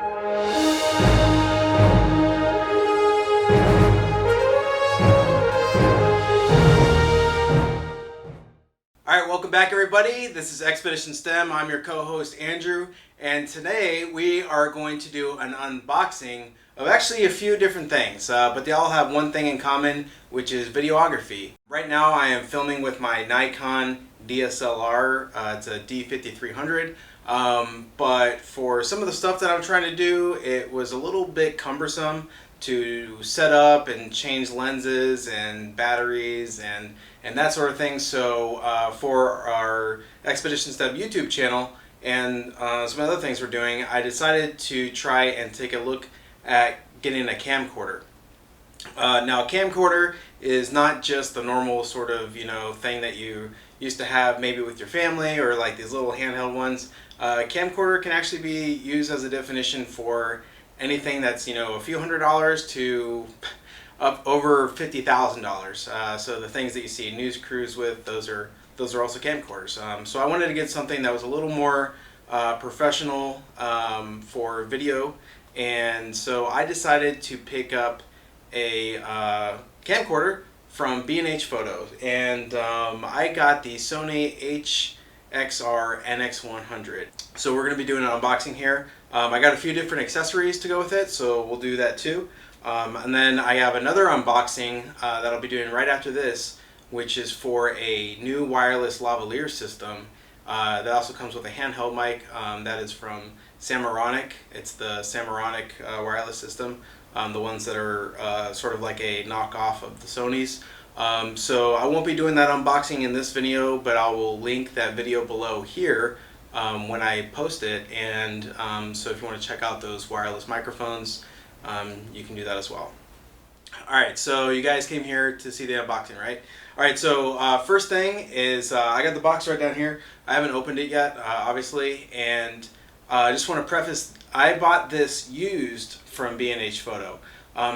Alright, welcome back everybody. This is Expedition STEM. I'm your co-host Andrew, and today we are going to do an unboxing of actually a few different things, but they all have one thing in common, which is videography. Right now I am filming with my Nikon DSLR. It's a D5300, but for some of the stuff that I'm trying to do, it was a little bit cumbersome to set up and change lenses and batteries and that sort of thing. So for our Expedition STEM YouTube channel and some other things we're doing, I decided to try and take a look at getting a camcorder. Now a camcorder is not just the normal sort of thing that you used to have maybe with your family or like these little handheld ones. Camcorder can actually be used as a definition for anything that's a few $100s to up over $50,000. So the things that you see news crews with, those are also camcorders. So I wanted to get something that was a little more professional for video, and so I decided to pick up a camcorder from B&H Photo, and I got the Sony HXR-NX100. So we're going to be doing an unboxing here. I got a few different accessories to go with it, so we'll do that too. And then I have another unboxing that I'll be doing right after this, which is for a new wireless lavalier system that also comes with a handheld mic that is from Samoronic. It's the Samoronic wireless system, the ones that are sort of like a knockoff of the Sony's. So I won't be doing that unboxing in this video, but I will link that video below here when I post it, and so if you want to check out those wireless microphones, you can do that as well. Alright, so you guys came here to see the unboxing, right? Alright, so first thing is I got the box right down here. I haven't opened it yet, obviously, and I just want to preface, I bought this used from B&H Photo.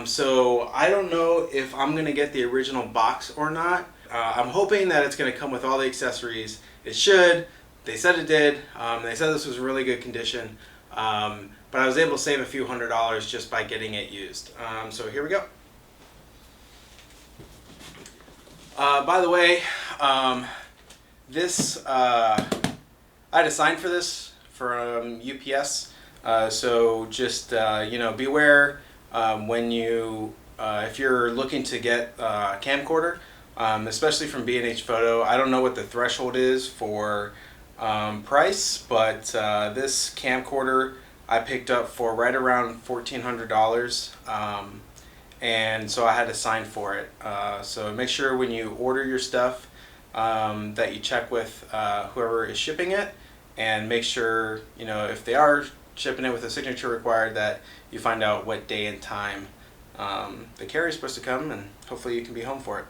So I don't know if I'm going to get the original box or not. I'm hoping that it's going to come with all the accessories. It should. They said it did. They said this was in really good condition. But I was able to save a few $100s just by getting it used. So here we go. By the way, this I had to sign for this from UPS. So just beware when you if you're looking to get a camcorder, especially from B&H Photo. I don't know what the threshold is for price, but this camcorder I picked up for right around $1,400, and so I had to sign for it. So make sure when you order your stuff that you check with whoever is shipping it, and make sure if they are shipping it with a signature required, that you find out what day and time the carrier is supposed to come, and hopefully you can be home for it.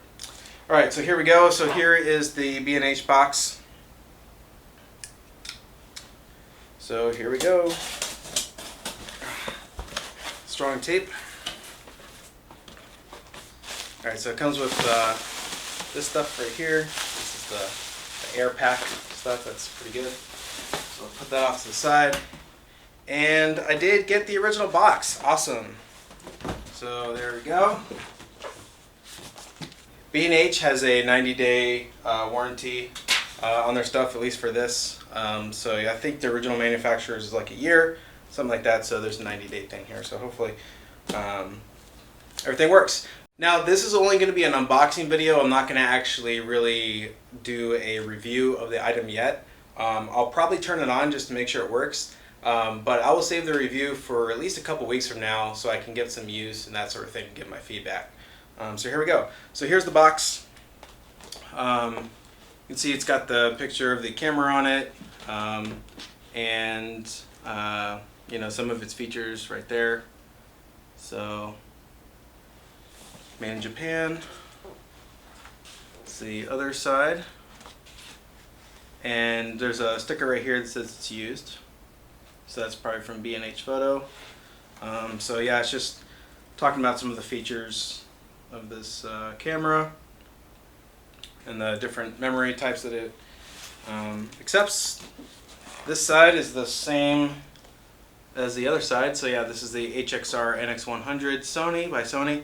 Alright, so here we go. So here is the B&H box. So here we go. Strong tape. Alright, so it comes with this stuff right here. This is the air pack stuff. That's pretty good. So I'll put that off to the side. And I did get the original box. Awesome. So there we go. B&H has a 90-day warranty on their stuff, at least for this. So I think the original manufacturer is like a year, something like that. So there's a 90-day thing here. So hopefully everything works. Now this is only going to be an unboxing video. I'm not going to actually really do a review of the item yet. I'll probably turn it on just to make sure it works. But I will save the review for at least a couple weeks from now, so I can get some use and that sort of thing and give my feedback. So here we go. So here's the box. You can see it's got the picture of the camera on it, and some of its features right there. So made in Japan. It's the other side, and there's a sticker right here that says it's used. So that's probably from B&H Photo. So yeah, it's just talking about some of the features of this camera and the different memory types that it accepts. This side is the same as the other side. So yeah, this is the HXR-NX100 Sony by Sony.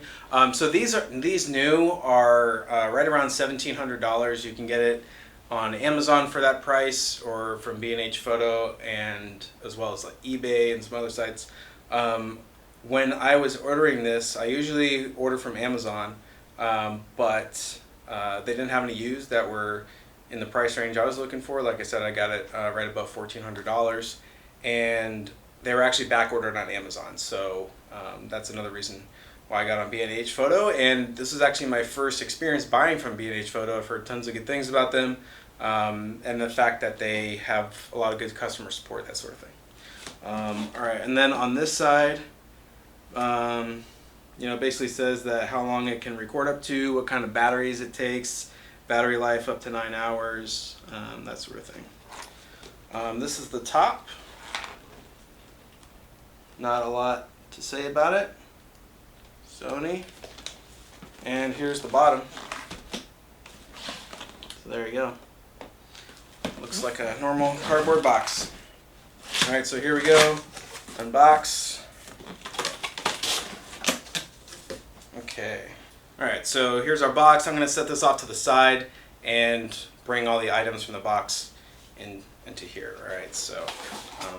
So these new are right around $1,700. You can get it on Amazon for that price, or from B&H Photo, and as well as like eBay and some other sites. When I was ordering this, I usually order from Amazon, but they didn't have any used that were in the price range I was looking for. Like I said, I got it right above $1,400, and they were actually back ordered on Amazon. So that's another reason why I got on B&H Photo. And this is actually my first experience buying from B&H Photo. I've heard tons of good things about them, and the fact that they have a lot of good customer support, that sort of thing. All right, and then on this side, you know, basically says that how long it can record up to, what kind of batteries it takes, battery life up to 9 hours, that sort of thing. This is the top. Not a lot to say about it. Sony. And here's the bottom. So there you go. Looks like a normal cardboard box. Alright, so here we go. Unbox. Okay. Alright, so here's our box. I'm going to set this off to the side and bring all the items from the box into here. Alright, so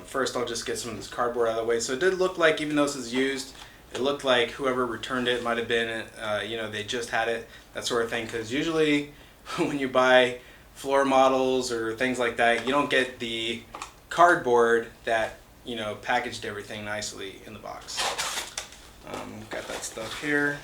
first I'll just get some of this cardboard out of the way. So it did look like, even though this is used, it looked like whoever returned it might have been, you know, they just had it, that sort of thing. Because usually when you buy floor models or things like that, you don't get the cardboard that, you know, packaged everything nicely in the box. Got that stuff here.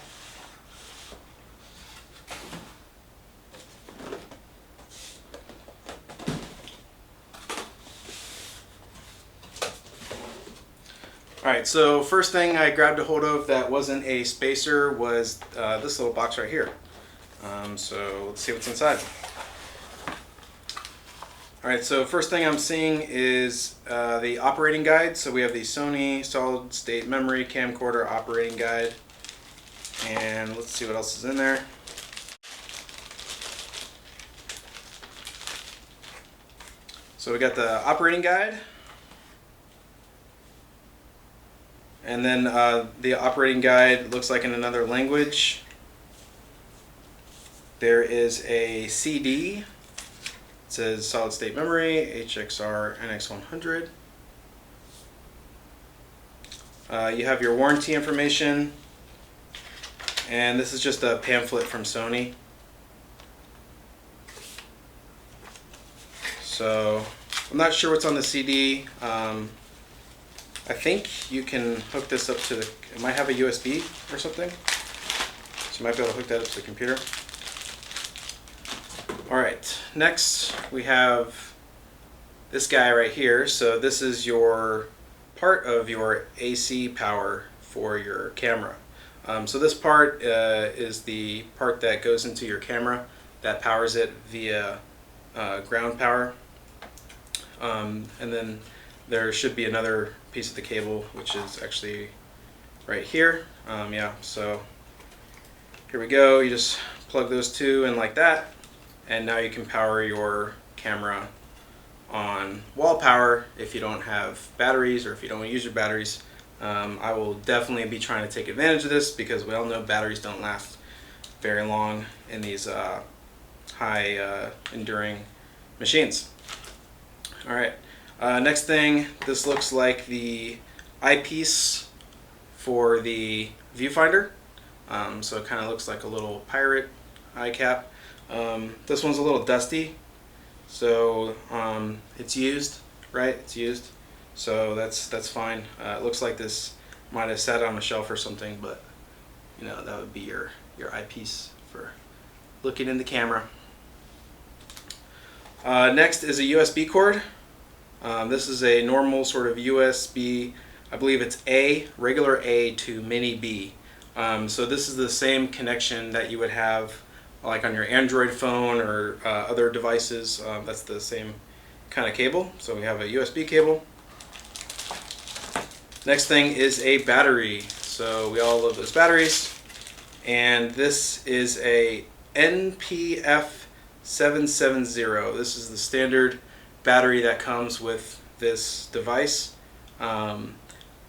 Alright, so first thing I grabbed a hold of that wasn't a spacer was this little box right here. So let's see what's inside. Alright, so first thing I'm seeing is the operating guide. So we have the Sony solid state memory camcorder operating guide. And let's see what else is in there. So we got the operating guide. And then the operating guide looks like in another language. There is a CD. It says solid state memory, HXR-NX100. You have your warranty information. And this is just a pamphlet from Sony. So I'm not sure what's on the CD. I think you can hook this up to the, it might have a USB or something. So you might be able to hook that up to the computer. Alright, next we have this guy right here. So this is your part of your AC power for your camera. So this part is the part that goes into your camera that powers it via ground power. And then there should be another piece of the cable, which is actually right here. Yeah, so here we go. You just plug those two in like that, and now you can power your camera on wall power if you don't have batteries, or if you don't use your batteries. I will definitely be trying to take advantage of this, because we all know batteries don't last very long in these high enduring machines. Alright. Next thing, this looks like the eyepiece for the viewfinder. So it kind of looks like a little pirate eye cap. This one's a little dusty, so it's used, right? It's used, so that's fine. It looks like this might have sat on a shelf or something, but you know, that would be your eyepiece for looking in the camera. Next is a USB cord. This is a normal sort of USB, I believe it's A, regular A to mini B. So this is the same connection that you would have like on your Android phone or other devices. That's the same kind of cable. So we have a USB cable. Next thing is a battery. So we all love those batteries. And this is a NPF770. This is the standard battery that comes with this device.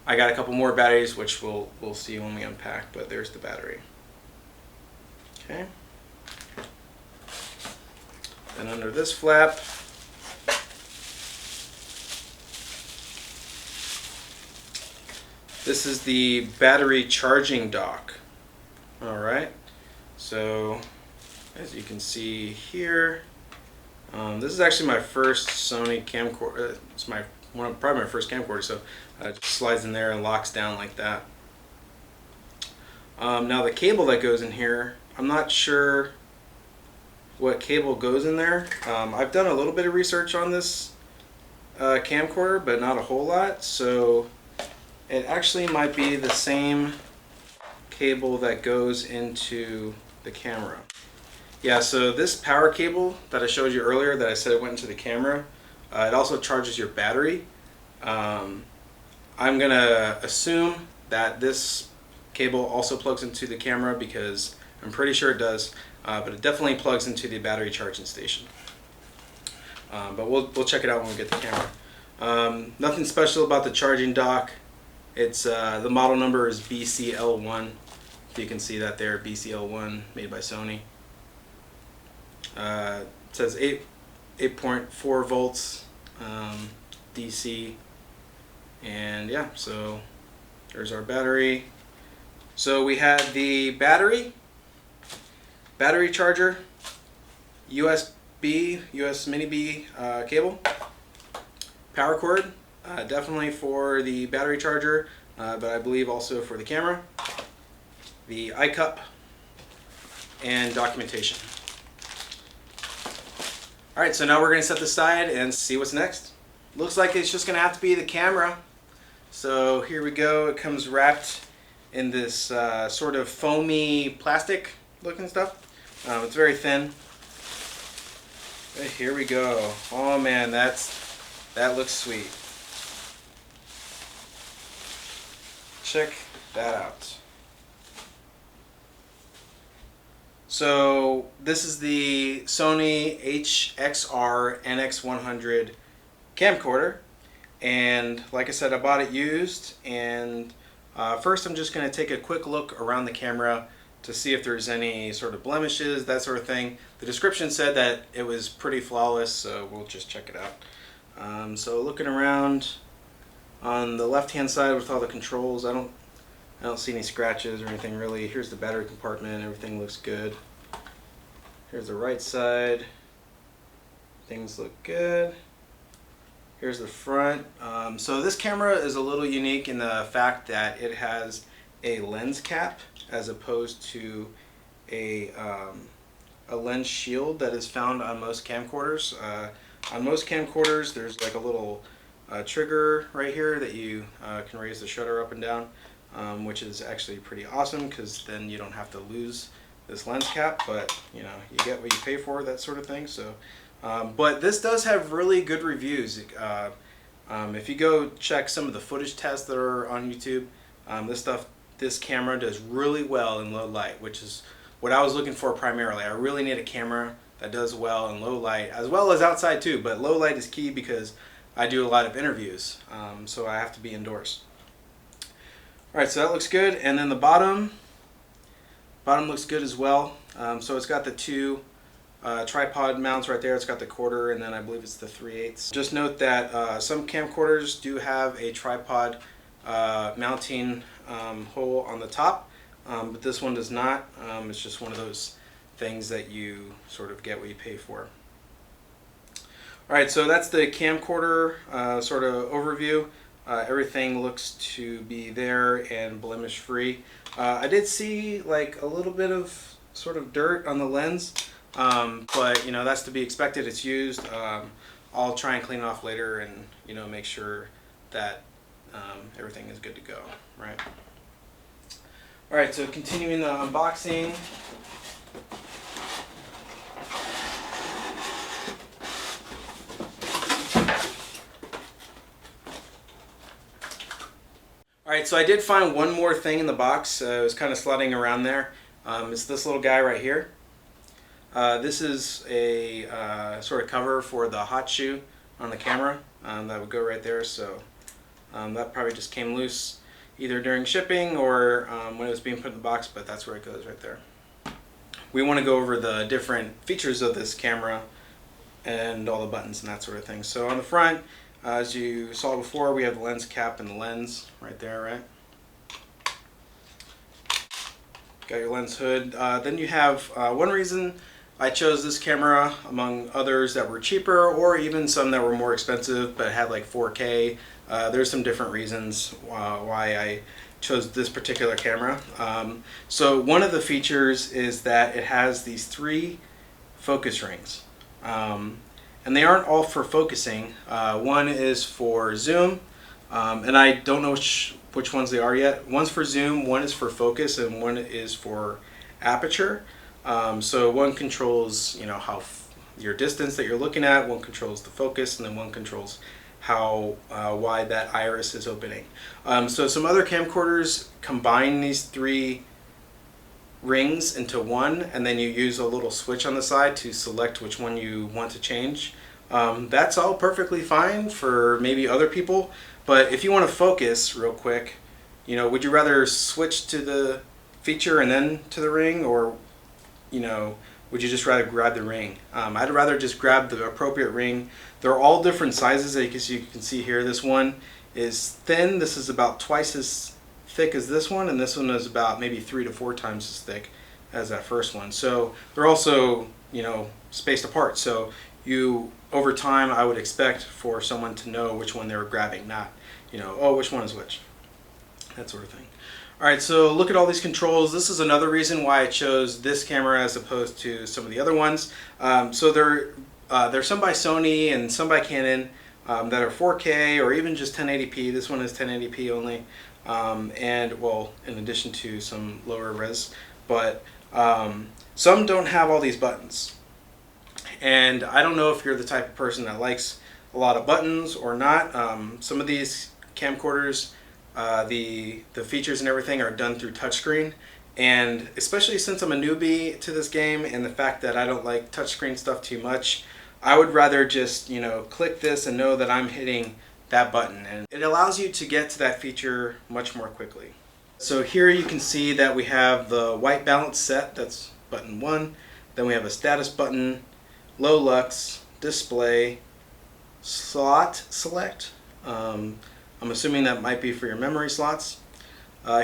I got a couple more batteries, which we'll see when we unpack, but there's the battery. Okay. And under this flap, this is the battery charging dock. Alright, so as you can see here, this is actually my first Sony camcorder. It's probably my first camcorder, so it just slides in there and locks down like that. Now the cable that goes in here, I'm not sure what cable goes in there. I've done a little bit of research on this camcorder, but not a whole lot, so it actually might be the same cable that goes into the camera. Yeah, so this power cable that I showed you earlier that I said it went into the camera, it also charges your battery. I'm gonna assume that this cable also plugs into the camera because I'm pretty sure it does, but it definitely plugs into the battery charging station. But we'll check it out when we get the camera. Nothing special about the charging dock. It's the model number is BCL1. If you can see that there, BCL1, made by Sony. It says 8.4 volts DC, and yeah, so there's our battery. So we had the battery charger, US mini B cable, power cord, definitely for the battery charger, but I believe also for the camera, the eye cup, and documentation. Alright, so now we're going to set this aside and see what's next. Looks like it's just going to have to be the camera. So here we go. It comes wrapped in this sort of foamy plastic looking stuff. It's very thin. Here we go. Oh man, that looks sweet. Check that out. So this is the Sony HXR-NX100 camcorder, and like I said, I bought it used, and first I'm just going to take a quick look around the camera to see if there's any sort of blemishes, that sort of thing. The description said that it was pretty flawless, so we'll just check it out. So looking around on the left hand side with all the controls, I don't see any scratches or anything really. Here's the battery compartment, everything looks good. Here's the right side, things look good. Here's the front. So this camera is a little unique in the fact that it has a lens cap as opposed to a lens shield that is found on most camcorders. On most camcorders there's like a little trigger right here that you can raise the shutter up and down, which is actually pretty awesome because then you don't have to lose this lens cap, but you know, you get what you pay for, that sort of thing. So but this does have really good reviews. If you go check some of the footage tests that are on YouTube, this camera does really well in low light, which is what I was looking for primarily. I really need a camera that does well in low light, as well as outside too, but low light is key because I do a lot of interviews, so I have to be indoors. Alright, so that looks good, and then the bottom looks good as well. So it's got the two tripod mounts right there. It's got the quarter, and then I believe it's the 3/8. Just note that some camcorders do have a tripod mounting hole on the top, but this one does not. It's just one of those things that you sort of get what you pay for. Alright, so that's the camcorder sort of overview. Everything looks to be there and blemish free. I did see like a little bit of sort of dirt on the lens, but you know, that's to be expected. It's used. I'll try and clean it off later and, you know, make sure that everything is good to go, right? Alright, so continuing the unboxing. Alright, so I did find one more thing in the box. It was kind of sliding around there. It's this little guy right here. This is a sort of cover for the hot shoe on the camera. That would go right there. So That probably just came loose either during shipping or when it was being put in the box, but that's where it goes right there. We want to go over the different features of this camera and all the buttons and that sort of thing. So on the front, as you saw before, we have the lens cap and the lens right there, right? Got your lens hood. Then you have one reason I chose this camera among others that were cheaper, or even some that were more expensive but had like 4K. There's some different reasons why I chose this particular camera. So one of the features is that it has these 3 focus rings. And they aren't all for focusing. One is for zoom, and I don't know which ones they are yet. One's for zoom, one is for focus, and one is for aperture. So one controls, you know, how your distance that you're looking at, one controls the focus, and then one controls how wide that iris is opening. So some other camcorders combine these 3 rings into one, and then you use a little switch on the side to select which one you want to change. That's all perfectly fine for maybe other people, but if you want to focus real quick, you know, would you rather switch to the feature and then to the ring, or, you know, would you just rather grab the ring? I'd rather just grab the appropriate ring. They're all different sizes, as you can see here. This one is thin. This is about twice as thick as this one, and this one is about maybe 3 to 4 times as thick as that first one. So they're also, you know, spaced apart. So you, over time, I would expect for someone to know which one they were grabbing, not, you know, oh, which one is which, that sort of thing. All right, so look at all these controls. This is another reason why I chose this camera as opposed to some of the other ones. So there's some by Sony and some by Canon that are 4K or even just 1080p. This one is 1080p only. And well, in addition to some lower res, but some don't have all these buttons. And I don't know if you're the type of person that likes a lot of buttons or not. Some of these camcorders, the features and everything are done through touchscreen, and especially since I'm a newbie to this game and the fact that I don't like touchscreen stuff too much, I would rather just, you know, click this and know that I'm hitting that button, and it allows you to get to that feature much more quickly. So here you can see that we have the white balance set, that's button 1. Then we have a status button, low lux, display, slot select. I'm assuming that might be for your memory slots.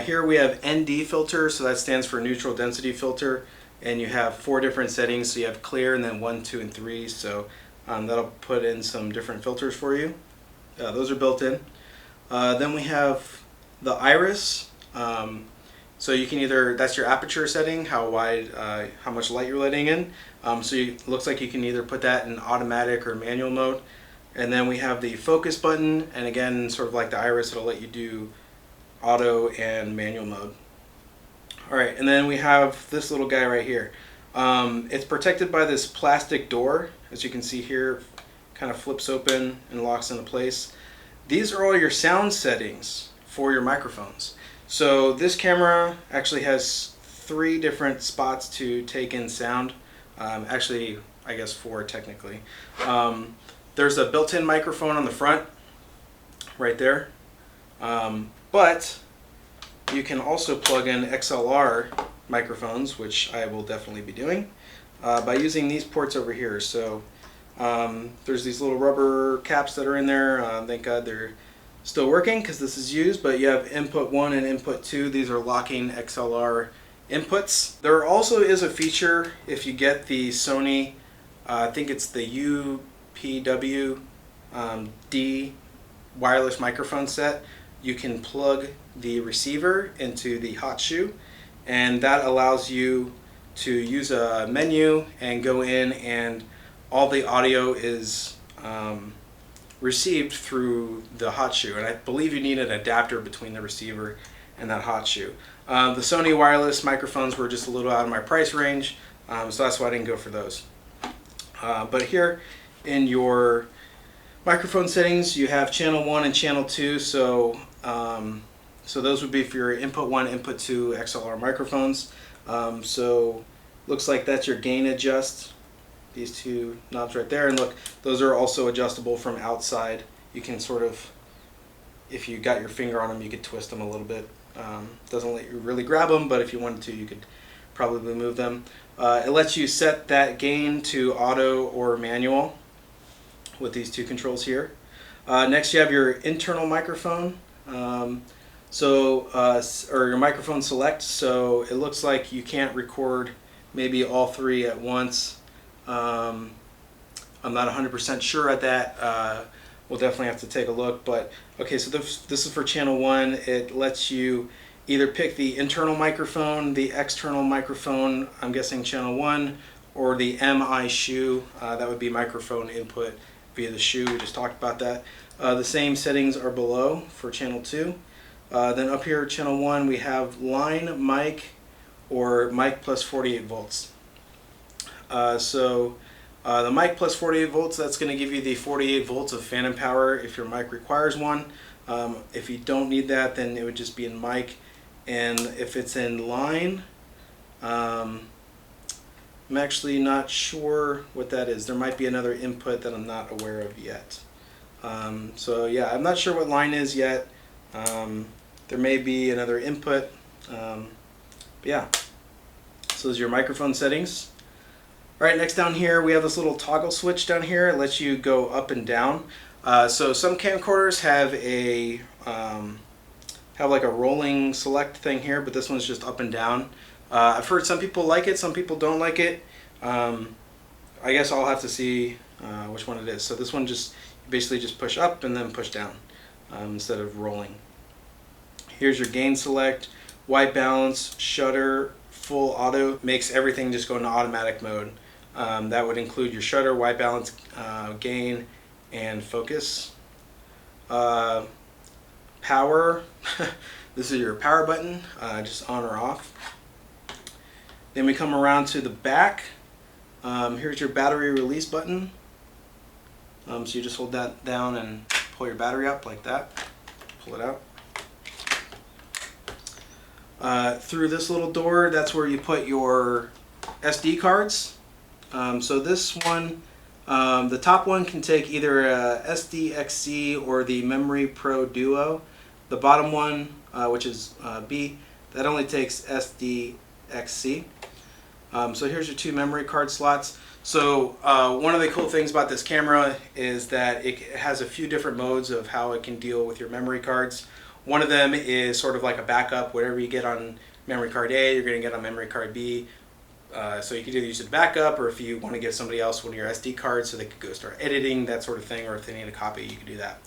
Here we have ND filter, so that stands for neutral density filter, and you have 4 different settings. So you have clear and then 1, 2, and 3. So that'll put in some different filters for you. Those are built in. Then we have the iris. So you can either, that's your aperture setting, how wide, how much light you're letting in. So it looks like you can either put that in automatic or manual mode. And then we have the focus button, and again, sort of like the iris, it'll let you do auto and manual mode. All right, and then we have this little guy right here. It's protected by this plastic door, as you can see here, kind of flips open and locks into place. These are all your sound settings for your microphones. So this camera actually has 3 different spots to take in sound. Actually, I guess 4 technically. There's a built-in microphone on the front, right there. But you can also plug in XLR microphones, which I will definitely be doing, by using these ports over here. So there's these little rubber caps that are in there. Thank God they're still working because this is used, but you have input 1 and input 2. These are locking XLR inputs. There also is a feature if you get the Sony, I think it's the UPW D wireless microphone set. You can plug the receiver into the hot shoe, and that allows you to use a menu and go in, and all the audio is received through the hot shoe, and I believe you need an adapter between the receiver and that hot shoe. The Sony wireless microphones were just a little out of my price range, so that's why I didn't go for those. But here in your microphone settings, you have channel 1 and channel 2, so those would be for your input 1, input 2 XLR microphones. So looks like that's your gain adjust, these 2 knobs right there, and look, those are also adjustable from outside. You can sort of if you got your finger on them, you could twist them a little bit. Doesn't let you really grab them, but if you wanted to, you could probably move them. It lets you set that gain to auto or manual with these two controls here. Next you have your internal microphone, or your microphone select, so it looks like you can't record maybe all three at once. I'm not 100% sure at that. We'll definitely have to take a look, but okay, so this is for channel 1. It lets you either pick the internal microphone, the external microphone, I'm guessing channel 1, or the MI shoe. That would be microphone input via the shoe. We just talked about that. The same settings are below for channel 2. Then up here, channel 1, we have line mic or mic plus 48 volts. The mic plus 48 volts, that's going to give you the 48 volts of phantom power if your mic requires one. If you don't need that, then it would just be in mic. And if it's in line, I'm actually not sure what that is. There might be another input that I'm not aware of yet. So yeah, I'm not sure what line is yet. There may be another input. But yeah, so those are your microphone settings. Alright, next down here we have this little toggle switch down here. It lets you go up and down. So some camcorders have like a rolling select thing here, but this one's just up and down. I've heard some people like it, some people don't like it. I guess I'll have to see which one it is. So this one just basically just push up and then push down instead of rolling. Here's your gain select, white balance, shutter, full auto. Makes everything just go into automatic mode. That would include your shutter, white balance, gain, and focus. Power, this is your power button, just on or off. Then we come around to the back. Here's your battery release button. So you just hold that down and pull your battery up like that. Pull it out. Through this little door, that's where you put your SD cards. So this one, the top one can take either a SDXC or the Memory Pro Duo. The bottom one, which is B, that only takes SDXC. So here's your two memory card slots. So one of the cool things about this camera is that it has a few different modes of how it can deal with your memory cards. One of them is sort of like a backup. Whatever you get on memory card A, you're going to get on memory card B. So you could either use it backup, or if you want to give somebody else one of your SD cards so they could go start editing, that sort of thing, or if they need a copy, you can do that.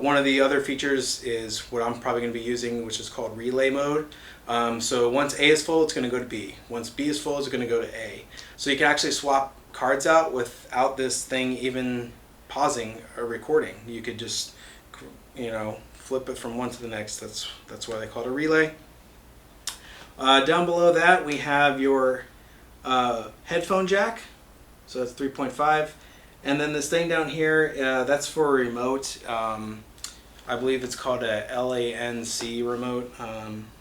One of the other features is what I'm probably going to be using, which is called relay mode. So once A is full, it's going to go to B. Once B is full, it's going to go to A. So you can actually swap cards out without this thing even pausing a recording. You could just, flip it from one to the next. That's why they call it a relay. Down below that, we have your headphone jack. So that's 3.5. And then this thing down here, that's for a remote. I believe it's called a LANC remote.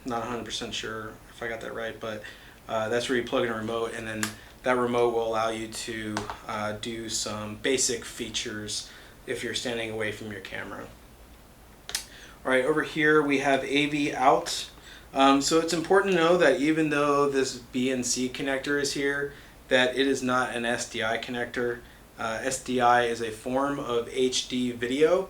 Not 100% sure if I got that right, but that's where you plug in a remote, and then that remote will allow you to do some basic features if you're standing away from your camera. Alright, over here we have AV out. So it's important to know that even though this B&C connector is here, that it is not an SDI connector. SDI is a form of HD video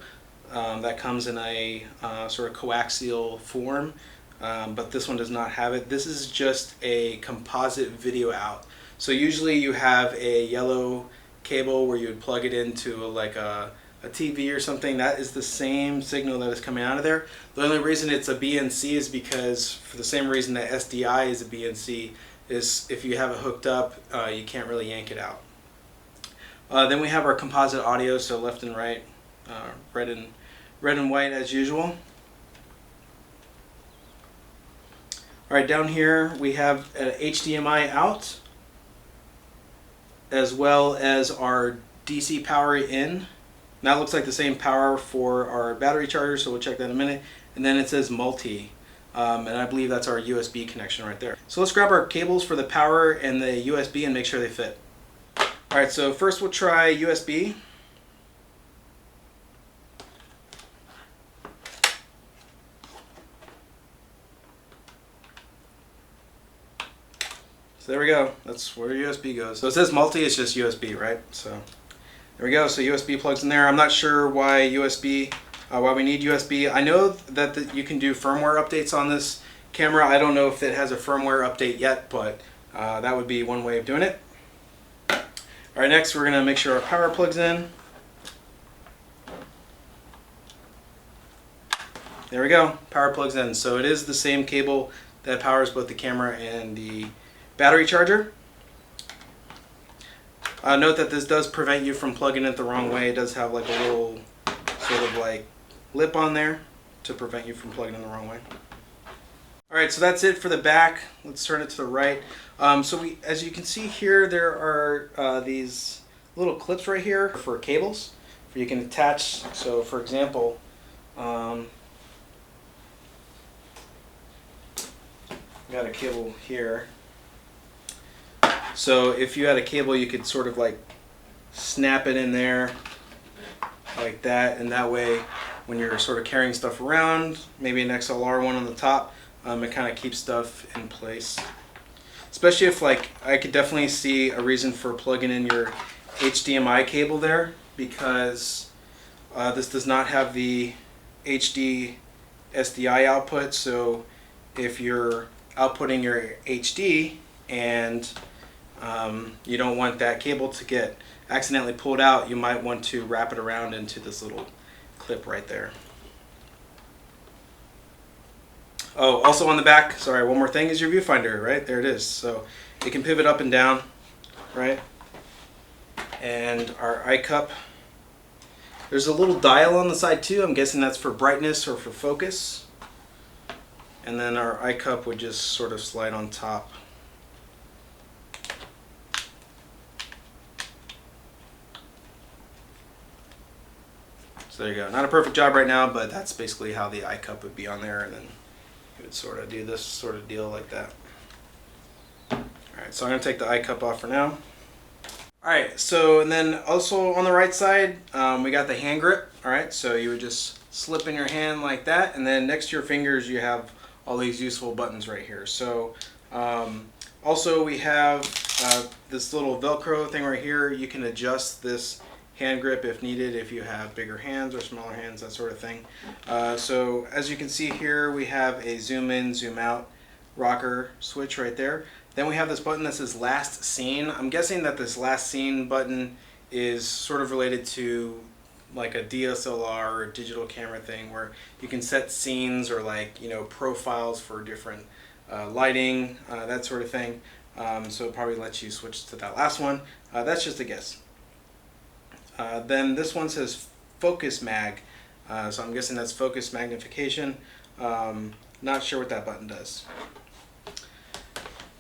that comes in a sort of coaxial form, but this one does not have it. This is just a composite video out. So usually you have a yellow cable where you would plug it into like a TV or something. That is the same signal that is coming out of there. The only reason it's a B&C is because, for the same reason that SDI is a B&C, is if you have it hooked up, you can't really yank it out. Then we have our composite audio, so left and right, red and white as usual. Alright, down here we have an HDMI out, as well as our DC power in. That looks like the same power for our battery charger, so we'll check that in a minute. And then it says multi, and I believe that's our USB connection right there. So let's grab our cables for the power and the USB and make sure they fit. Alright, so first we'll try USB. So there we go. That's where USB goes. So it says multi, it's just USB, right? So there we go. So USB plugs in there. I'm not sure why why we need USB. I know that you can do firmware updates on this camera. I don't know if it has a firmware update yet, but that would be one way of doing it. All right, next we're gonna make sure our power plugs in. There we go, power plugs in. So it is the same cable that powers both the camera and the battery charger. Note that this does prevent you from plugging it the wrong way. It does have like a little sort of like lip on there to prevent you from plugging in the wrong way. Alright, so that's it for the back. Let's turn it to the right. As you can see here, there are these little clips right here for cables where you can attach. So for example, got a cable here. So if you had a cable, you could sort of like snap it in there like that, and that way when you're sort of carrying stuff around, maybe an XLR one on the top, it kind of keeps stuff in place. Especially if, like, I could definitely see a reason for plugging in your HDMI cable there, because this does not have the HD SDI output. So if you're outputting your HD and you don't want that cable to get accidentally pulled out, you might want to wrap it around into this little clip right there. Oh, also on the back, sorry, one more thing is your viewfinder, right? There it is. So it can pivot up and down, right? And our eye cup. There's a little dial on the side too. I'm guessing that's for brightness or for focus. And then our eye cup would just sort of slide on top. So there you go. Not a perfect job right now, but that's basically how the eye cup would be on there, and then you would sort of do this sort of deal like that. Alright, so I'm going to take the eye cup off for now. Alright, so and then also on the right side, we got the hand grip. Alright, so you would just slip in your hand like that, and then next to your fingers you have all these useful buttons right here. So also we have this little Velcro thing right here. You can adjust this hand grip if needed, if you have bigger hands or smaller hands, that sort of thing. So as you can see here, we have a zoom in, zoom out rocker switch right there. Then we have this button that says last scene. I'm guessing that this last scene button is sort of related to like a DSLR or digital camera thing, where you can set scenes or, like, you know, profiles for different lighting, that sort of thing. So it probably lets you switch to that last one. That's just a guess. Then this one says focus mag, so I'm guessing that's focus magnification. Not sure what that button does.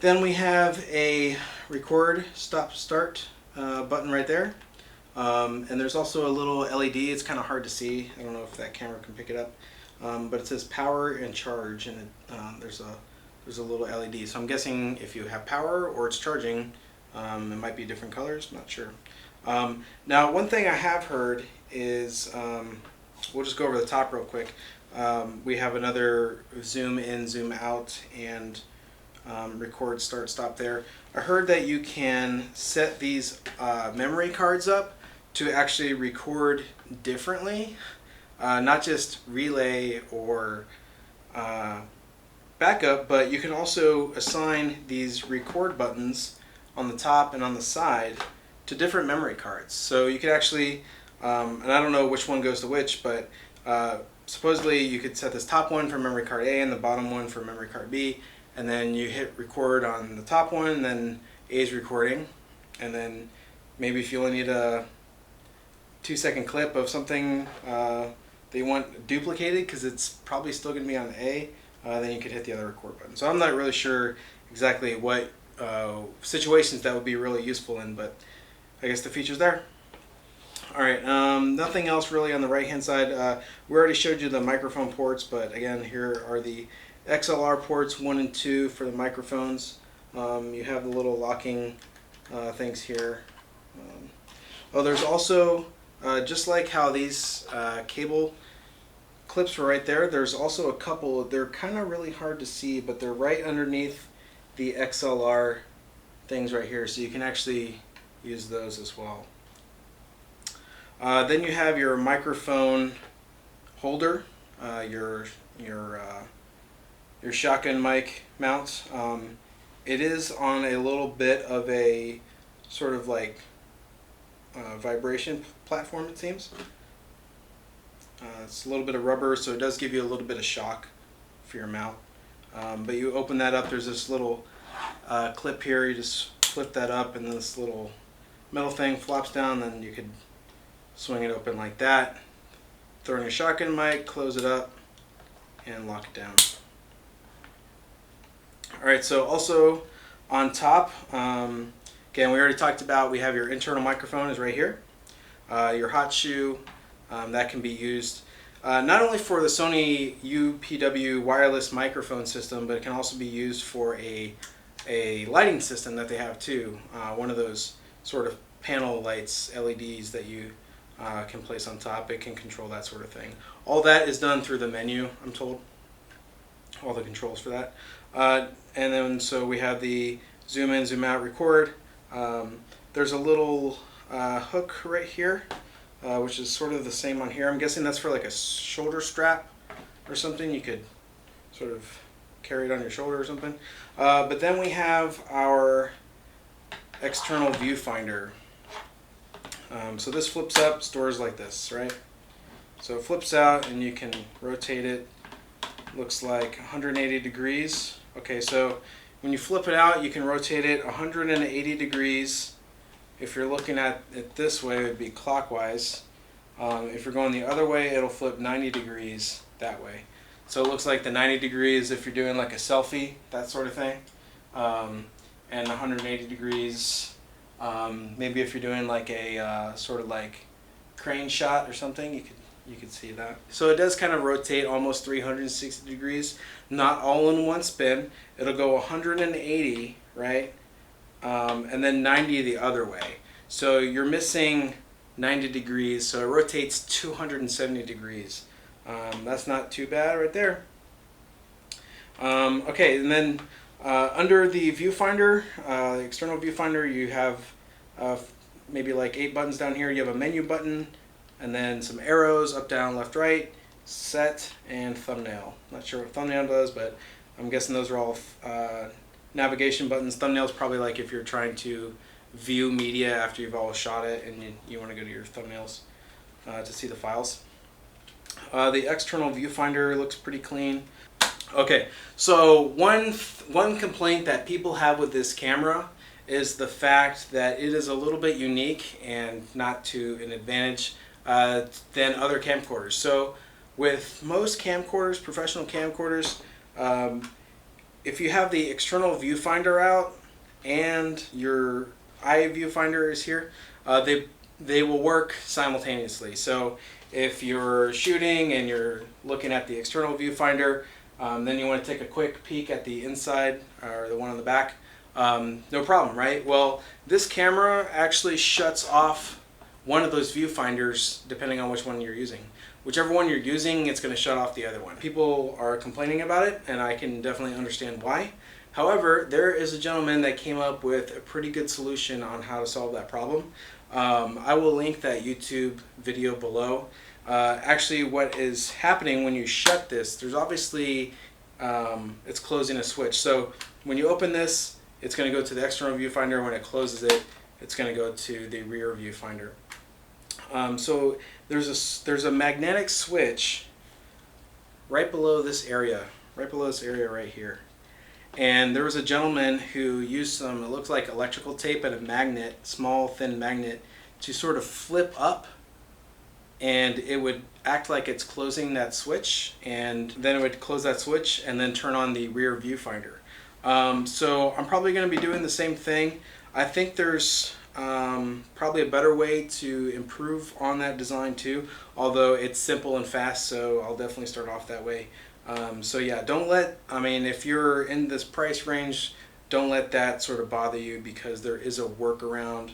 Then we have a record stop start button right there, and there's also a little LED. It's kind of hard to see. I don't know if that camera can pick it up, but it says power and charge, and there's a little LED. So I'm guessing if you have power or it's charging, it might be different colors. I'm not sure. Now, one thing I have heard is, we'll just go over the top real quick. We have another zoom in, zoom out, and record start stop there. I heard that you can set these memory cards up to actually record differently, not just relay or backup, but you can also assign these record buttons on the top and on the side to different memory cards. So you could actually, and I don't know which one goes to which, but supposedly you could set this top one for memory card A and the bottom one for memory card B, and then you hit record on the top one, and then A is recording, and then maybe if you only need a 2-second clip of something that you want duplicated because it's probably still going to be on A, then you could hit the other record button. So I'm not really sure exactly what situations that would be really useful in, but I guess the feature's there. Alright, nothing else really on the right hand side. We already showed you the microphone ports, but again, here are the XLR ports 1 and 2 for the microphones. You have the little locking things here. There's also, just like how these cable clips were right there, there's also a couple. They're kind of really hard to see, but they're right underneath the XLR things right here, so you can actually use those as well. Then you have your microphone holder, your shotgun mic mount. It is on a little bit of a sort of like vibration platform, it seems. It's a little bit of rubber, so it does give you a little bit of shock for your mount. But you open that up, there's this little clip here, you just flip that up and this little metal thing flops down, then you could swing it open like that, throw in your shotgun mic, close it up, and lock it down. Alright, so also on top, again, we already talked about, we have your internal microphone is right here. Your hot shoe, that can be used not only for the Sony UPW wireless microphone system, but it can also be used for a lighting system that they have too. One of those sort of panel lights, LEDs that you can place on top. It can control that sort of thing. All that is done through the menu, I'm told. All the controls for that. And then so we have the zoom in, zoom out, record. There's a little hook right here, which is sort of the same on here. I'm guessing that's for like a shoulder strap or something. You could sort of carry it on your shoulder or something. But then we have our external viewfinder. So this flips up, stores like this, right? So it flips out and you can rotate it. Looks like 180 degrees. Okay, so when you flip it out, you can rotate it 180 degrees. If you're looking at it this way, it would be clockwise. If you're going the other way, it'll flip 90 degrees that way. So it looks like the 90 degrees if you're doing like a selfie, that sort of thing. And 180 degrees, maybe if you're doing like a sort of like crane shot or something, you could see that. So it does kind of rotate almost 360 degrees, not all in one spin. It'll go 180, right? And then 90 the other way. So you're missing 90 degrees, so it rotates 270 degrees. That's not too bad right there. Okay, and then under the viewfinder, the external viewfinder, you have maybe like 8 buttons down here. You have a menu button, and then some arrows, up, down, left, right, set, and thumbnail. Not sure what thumbnail does, but I'm guessing those are all navigation buttons. Thumbnail's probably like if you're trying to view media after you've all shot it and you want to go to your thumbnails to see the files. The external viewfinder looks pretty clean. Okay, so one complaint that people have with this camera is the fact that it is a little bit unique and not to an advantage than other camcorders. So with most camcorders, professional camcorders, if you have the external viewfinder out and your eye viewfinder is here, they will work simultaneously. So if you're shooting and you're looking at the external viewfinder, then you want to take a quick peek at the inside or the one on the back, no problem, right? Well, this camera actually shuts off one of those viewfinders depending on which one you're using. Whichever one you're using, it's going to shut off the other one. People are complaining about it, and I can definitely understand why. However, there is a gentleman that came up with a pretty good solution on how to solve that problem. I will link that YouTube video below. Actually, what is happening when you shut this, there's obviously, it's closing a switch. So when you open this, it's going to go to the external viewfinder. When it closes it, it's going to go to the rear viewfinder. So there's a magnetic switch right below this area right here. And there was a gentleman who used some, it looked like electrical tape and a magnet, small thin magnet, to sort of flip up, and it would act like it's closing that switch, and then it would close that switch and then turn on the rear viewfinder. So I'm probably going to be doing the same thing. I think there's probably a better way to improve on that design too, although it's simple and fast, so I'll definitely start off that way. So yeah, if you're in this price range, don't let that sort of bother you, because there is a workaround.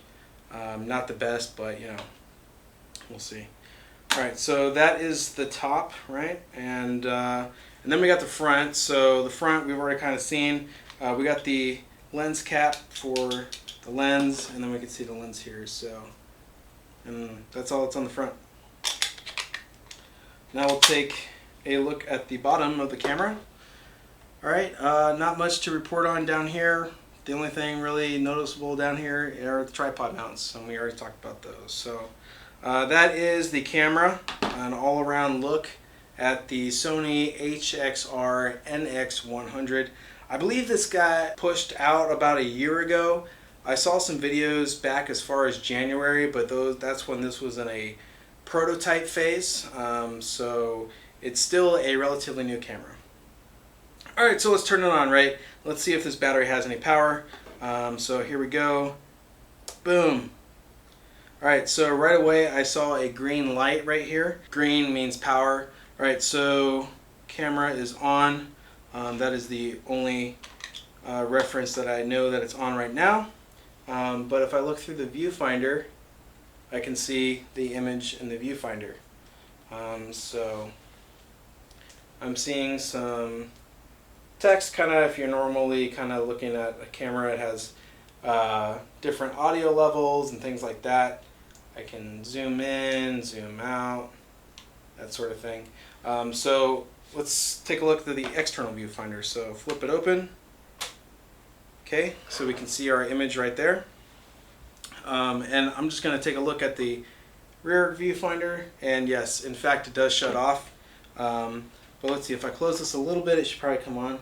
Not the best, but you know, we'll see. Alright, so that is the top, right? And then we got the front. So the front we've already kind of seen. We got the lens cap for the lens, and then we can see the lens here. So, and that's all that's on the front. Now we'll take a look at the bottom of the camera. Alright, not much to report on down here. The only thing really noticeable down here are the tripod mounts, and we already talked about those. So that is the camera, an all-around look at the Sony HXR-NX100. I believe this got pushed out about a year ago. I saw some videos back as far as January, but that's when this was in a prototype phase, so it's still a relatively new camera. Alright, so let's turn it on, right? Let's see if this battery has any power. So here we go. Boom. Alright, so right away I saw a green light right here. Green means power. Alright, so camera is on. That is the only reference that I know that it's on right now. But if I look through the viewfinder, I can see the image in the viewfinder. So I'm seeing some text, kind of if you're normally kind of looking at a camera, it has different audio levels and things like that. I can zoom in, zoom out, that sort of thing. So let's take a look at the external viewfinder. So flip it open. Okay, so we can see our image right there. And I'm just going to take a look at the rear viewfinder, and yes, in fact it does shut off. But let's see, if I close this a little bit, it should probably come on.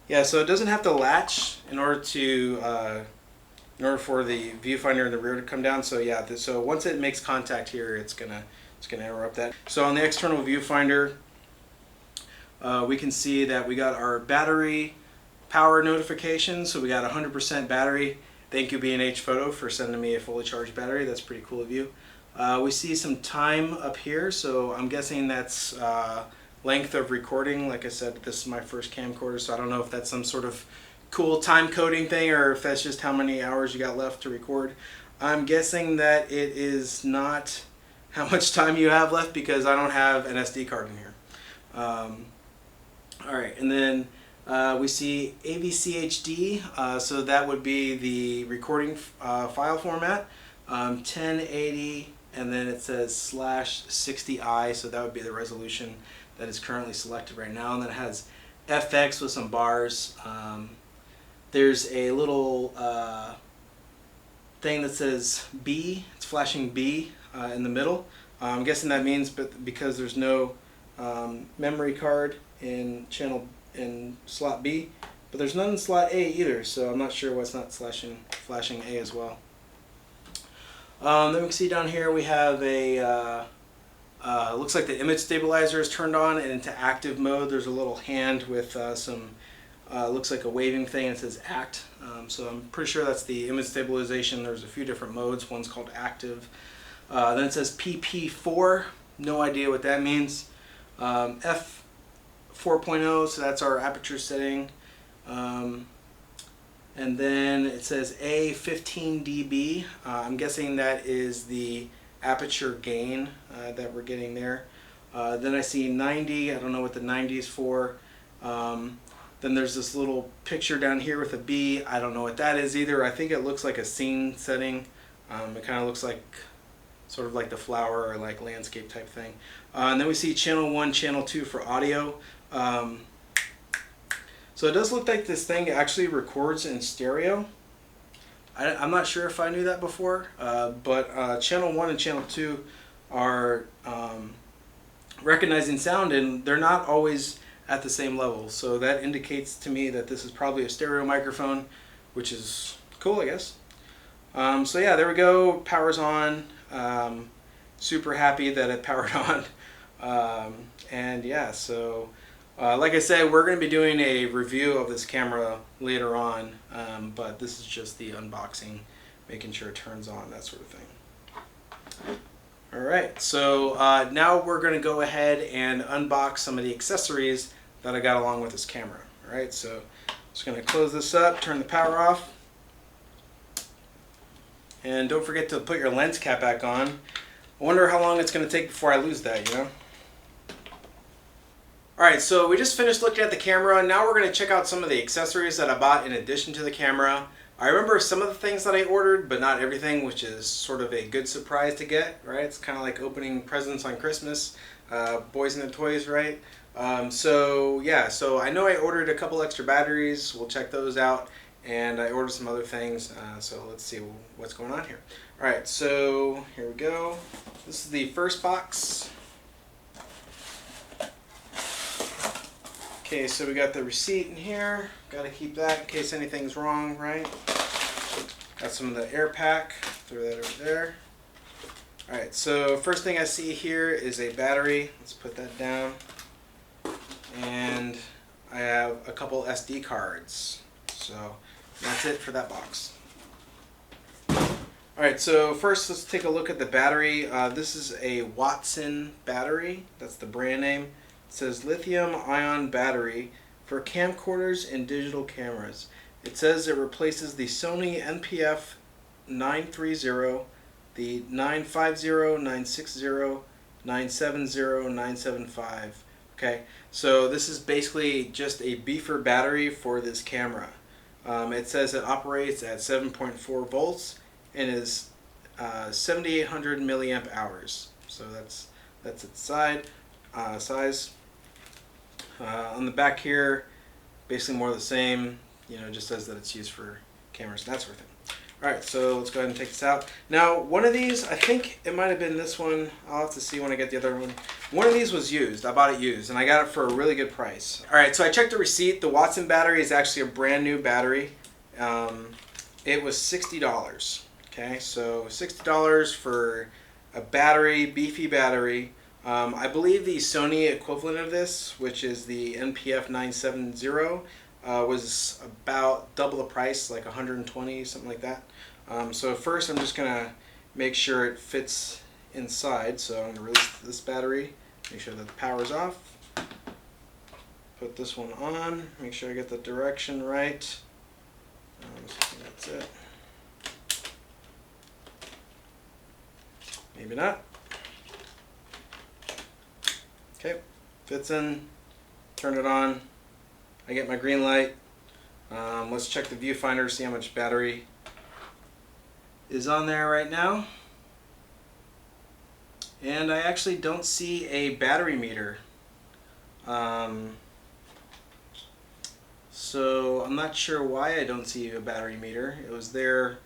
Yeah, so it doesn't have to latch in order for the viewfinder in the rear to come down. So yeah, so once it makes contact here, it's gonna interrupt that. So on the external viewfinder, we can see that we got our battery power notification. So we got 100% battery. Thank you, B&H Photo, for sending me a fully charged battery. That's pretty cool of you. We see some time up here, so I'm guessing that's length of recording. Like I said, this is my first camcorder, so I don't know if that's some sort of cool time coding thing or if that's just how many hours you got left to record. I'm guessing that it is not how much time you have left because I don't have an SD card in here. Alright, and then we see AVCHD, so that would be the recording file format. 1080, and then it says /60i, so that would be the resolution that is currently selected right now. And then it has FX with some bars. There's a little thing that says B, it's flashing B in the middle. I'm guessing that means because there's no memory card in slot B, but there's none in slot A either, so I'm not sure what's not flashing A as well. Then we can see down here we have a, looks like the image stabilizer is turned on and into active mode. There's a little hand with some, looks like a waving thing, and it says act. So I'm pretty sure that's the image stabilization. There's a few different modes. One's called active. Then it says PP4, no idea what that means. F4.0, so that's our aperture setting. And then it says A15 dB. I'm guessing that is the aperture gain that we're getting there. Then I see 90. I don't know what the 90 is for. Then there's this little picture down here with a B. I don't know what that is either. I think it looks like a scene setting. It kind of looks like sort of like the flower or like landscape type thing. And then we see channel 1, channel 2 for audio. So it does look like this thing actually records in stereo. I'm not sure if I knew that before, but channel 1 and channel 2 are recognizing sound, and they're not always at the same level. So that indicates to me that this is probably a stereo microphone, which is cool, I guess. So yeah, there we go. Power's on. Super happy that it powered on. And yeah, so like I said, we're going to be doing a review of this camera later on, but this is just the unboxing, making sure it turns on, that sort of thing. Alright, so now we're going to go ahead and unbox some of the accessories that I got along with this camera. Alright, so I'm just going to close this up, turn the power off, and don't forget to put your lens cap back on. I wonder how long it's going to take before I lose that, you know? Alright, so we just finished looking at the camera. Now we're going to check out some of the accessories that I bought in addition to the camera. I remember some of the things that I ordered, but not everything, which is sort of a good surprise to get, right? It's kind of like opening presents on Christmas, boys and the toys, right? So I know I ordered a couple extra batteries. We'll check those out. And I ordered some other things, so let's see what's going on here. Alright, so here we go. This is the first box. Okay, so we got the receipt in here. Got to keep that in case anything's wrong, right? Got some of the air pack. Throw that over there. Alright, so first thing I see here is a battery. Let's put that down. And I have a couple SD cards. So that's it for that box. Alright, so first let's take a look at the battery. This is a Watson battery. That's the brand name. It says lithium-ion battery for camcorders and digital cameras. It says it replaces the Sony NPF 930, the 950, 960, 970, 975. Okay, so this is basically just a beefer battery for this camera. It says it operates at 7.4 volts and is 7,800 milliamp hours. So that's its size. On the back here, basically more of the same. You know, it just says that it's used for cameras and that sort of thing. Alright, so let's go ahead and take this out. Now, one of these, I think it might have been this one. I'll have to see when I get the other one. One of these was used. I bought it used, and I got it for a really good price. Alright, so I checked the receipt. The Watson battery is actually a brand new battery. It was $60. Okay, so $60 for a battery, beefy battery. I believe the Sony equivalent of this, which is the NPF 970, was about double the price, like 120, something like that. So first I'm just going to make sure it fits inside. So I'm going to release this battery, make sure that the power's off. Put this one on, make sure I get the direction right. So that's it. Maybe not. Okay, fits in, turn it on, I get my green light. Let's check the viewfinder, see how much battery is on there right now. And I actually don't see a battery meter. So I'm not sure why I don't see a battery meter. It was there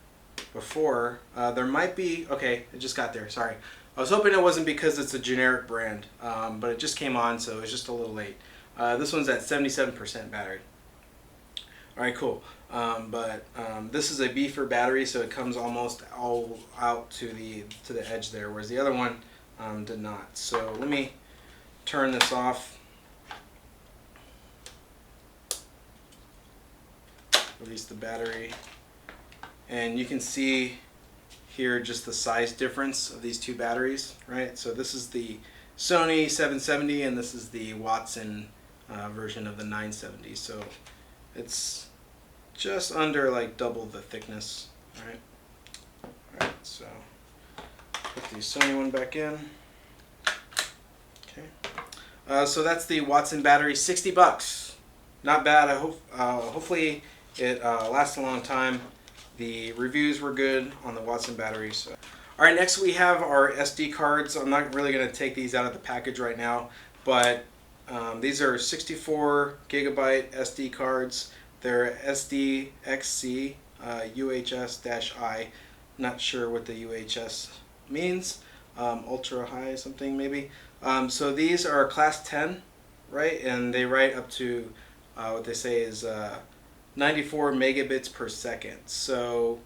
before. There might be, okay, it just got there, sorry. I was hoping it wasn't because it's a generic brand, but it just came on, so it's just a little late. This one's at 77% battery. Alright, cool. This is a beefer battery, so it comes almost all out to the edge there, whereas the other one did not. So let me turn this off. Release the battery. And you can see here just the size difference of these two batteries, right? So this is the Sony 770 and this is the Watson version of the 970. So it's just under like double the thickness, right? Alright, so put the Sony one back in. Okay. So that's the Watson battery, 60 bucks. Not bad. I hope hopefully it lasts a long time. The reviews were good on the Watson batteries. So. Alright, next we have our SD cards. I'm not really going to take these out of the package right now, but these are 64 gigabyte SD cards. They're SDXC UHS-I. Not sure what the UHS means. Ultra high something maybe. So these are class 10, right? And they write up to what they say is 94 megabits per second. So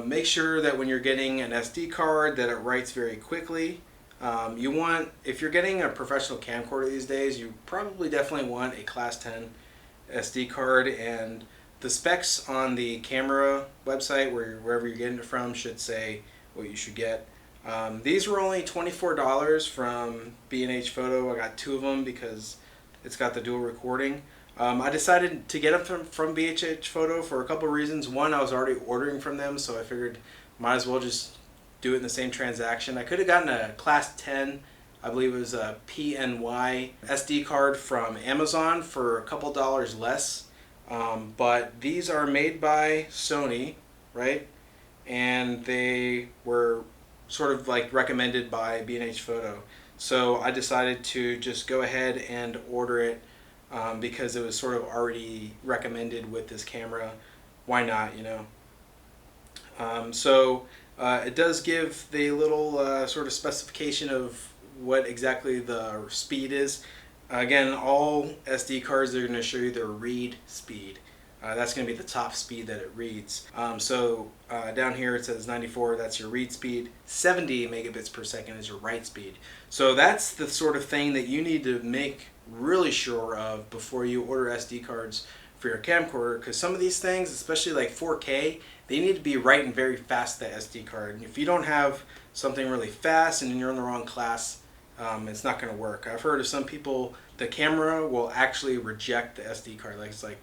make sure that when you're getting an SD card that it writes very quickly. If you're getting a professional camcorder these days, you probably definitely want a class 10 SD card, and the specs on the camera website, wherever you're getting it from, should say what you should get. These were only $24 from B&H Photo. I got two of them because it's got the dual recording. I decided to get them from B&H Photo for a couple of reasons. One, I was already ordering from them, so I figured might as well just do it in the same transaction. I could have gotten a class 10 I believe it was a PNY SD card from Amazon for a couple dollars less. But these are made by Sony, right? And they were sort of like recommended by B&H Photo. So I decided to just go ahead and order it because it was sort of already recommended with this camera. Why not, you know? It does give the little sort of specification of what exactly the speed is. Again, all SD cards are going to show you their read speed. That's going to be the top speed that it reads. Down here it says 94, that's your read speed. 70 megabits per second is your write speed. So that's the sort of thing that you need to make really sure of before you order SD cards for your camcorder, because some of these things, especially like 4K, they need to be writing very fast to the SD card. And if you don't have something really fast and you're in the wrong class, it's not going to work. I've heard of some people, the camera will actually reject the SD card. Like, it's like,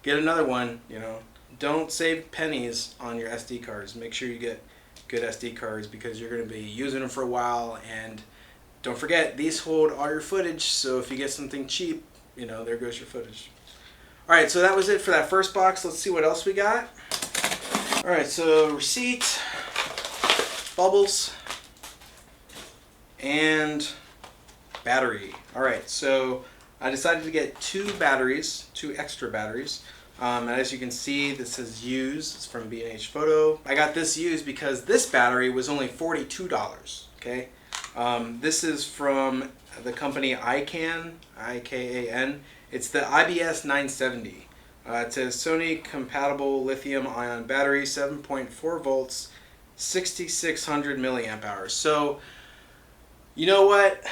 get another one, you know. Don't save pennies on your SD cards. Make sure you get good SD cards because you're going to be using them for a while. And don't forget, these hold all your footage, so if you get something cheap, you know, there goes your footage. Alright, so that was it for that first box. Let's see what else we got. Alright, so receipt, bubbles, and battery. Alright, so I decided to get two extra batteries. And as you can see, this says used. It's from B&H Photo. I got this used because this battery was only $42. Okay, this is from the company ICANN, I-K-A-N. It's the IBS 970. It says Sony compatible lithium-ion battery, 7.4 volts, 6600 milliamp hours. So, you know what?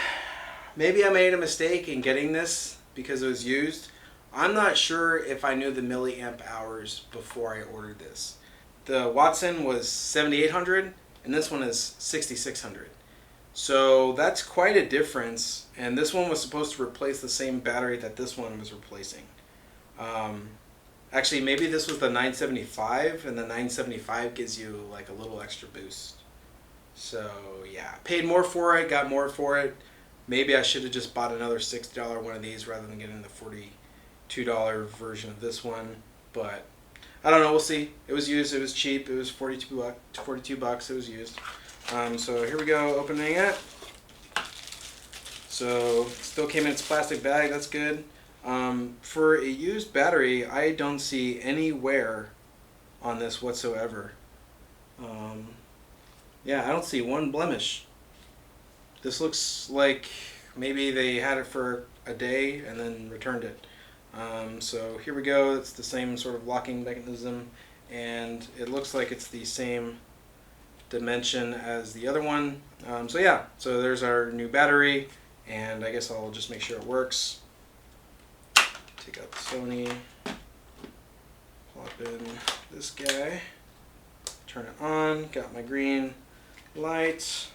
Maybe I made a mistake in getting this because it was used. I'm not sure if I knew the milliamp hours before I ordered this. The Watson was 7800 and this one is 6600. So that's quite a difference, and this one was supposed to replace the same battery that this one was replacing. Actually, maybe this was the 975, and the 975 gives you like a little extra boost. So yeah, paid more for it, got more for it. Maybe I should have just bought another $60 one of these rather than getting the $42 version of this one. But I don't know, we'll see. It was used, it was cheap, it was 42 bucks, it was used. So here we go, opening it. So still came in its plastic bag, that's good. For a used battery, I don't see any wear on this whatsoever. Yeah, I don't see one blemish. This looks like maybe they had it for a day and then returned it. So here we go, it's the same sort of locking mechanism, and it looks like it's the same dimension as the other one. So yeah, so there's our new battery, and I guess I'll just make sure it works. Take out the Sony, plop in this guy, turn it on, got my green light.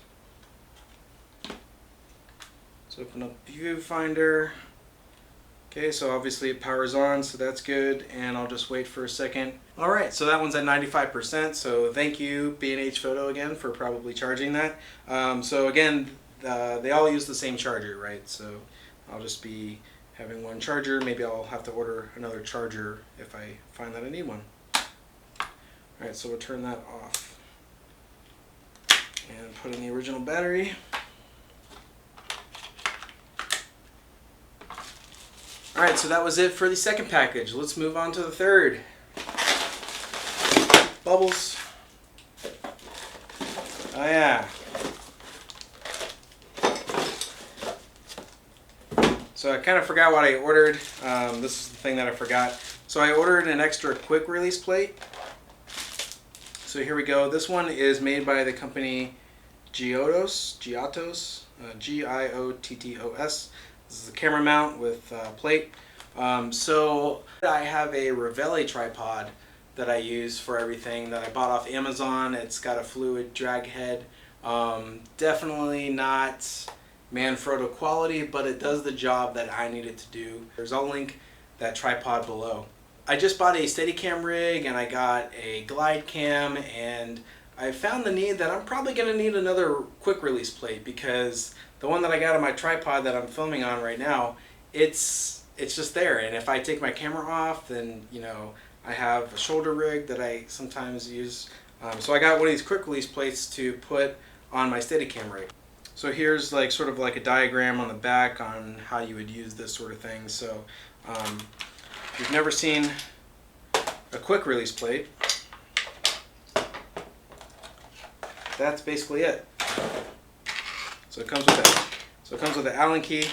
Let's open up the viewfinder. Okay, so obviously it powers on, so that's good, and I'll just wait for a second. Alright, so that one's at 95%, so thank you B&H Photo again for probably charging that. So again, they all use the same charger, right? So I'll just be having one charger. Maybe I'll have to order another charger if I find that I need one. Alright, so we'll turn that off and put in the original battery. Alright, so that was it for the second package. Let's move on to the third. Bubbles. Oh yeah. So I kind of forgot what I ordered. This is the thing that I forgot. So I ordered an extra quick release plate. So here we go. This one is made by the company Giottos, Giottos, G-I-O-T-T-O-S. This is a camera mount with plate. So I have a Ravelli tripod that I use for everything that I bought off Amazon. It's got a fluid drag head. Definitely not Manfrotto quality, but it does the job that I need it to do. I'll link that tripod below. I just bought a Steadicam rig and I got a glide cam, and I found the need that I'm probably going to need another quick release plate because the one that I got on my tripod that I'm filming on right now, it's just there. And if I take my camera off, then I have a shoulder rig that I sometimes use. So I got one of these quick release plates to put on my Steadicam rig. So here's like sort of like a diagram on the back on how you would use this sort of thing. So if you've never seen a quick release plate, that's basically it. So it comes with that. So it comes with the Allen key.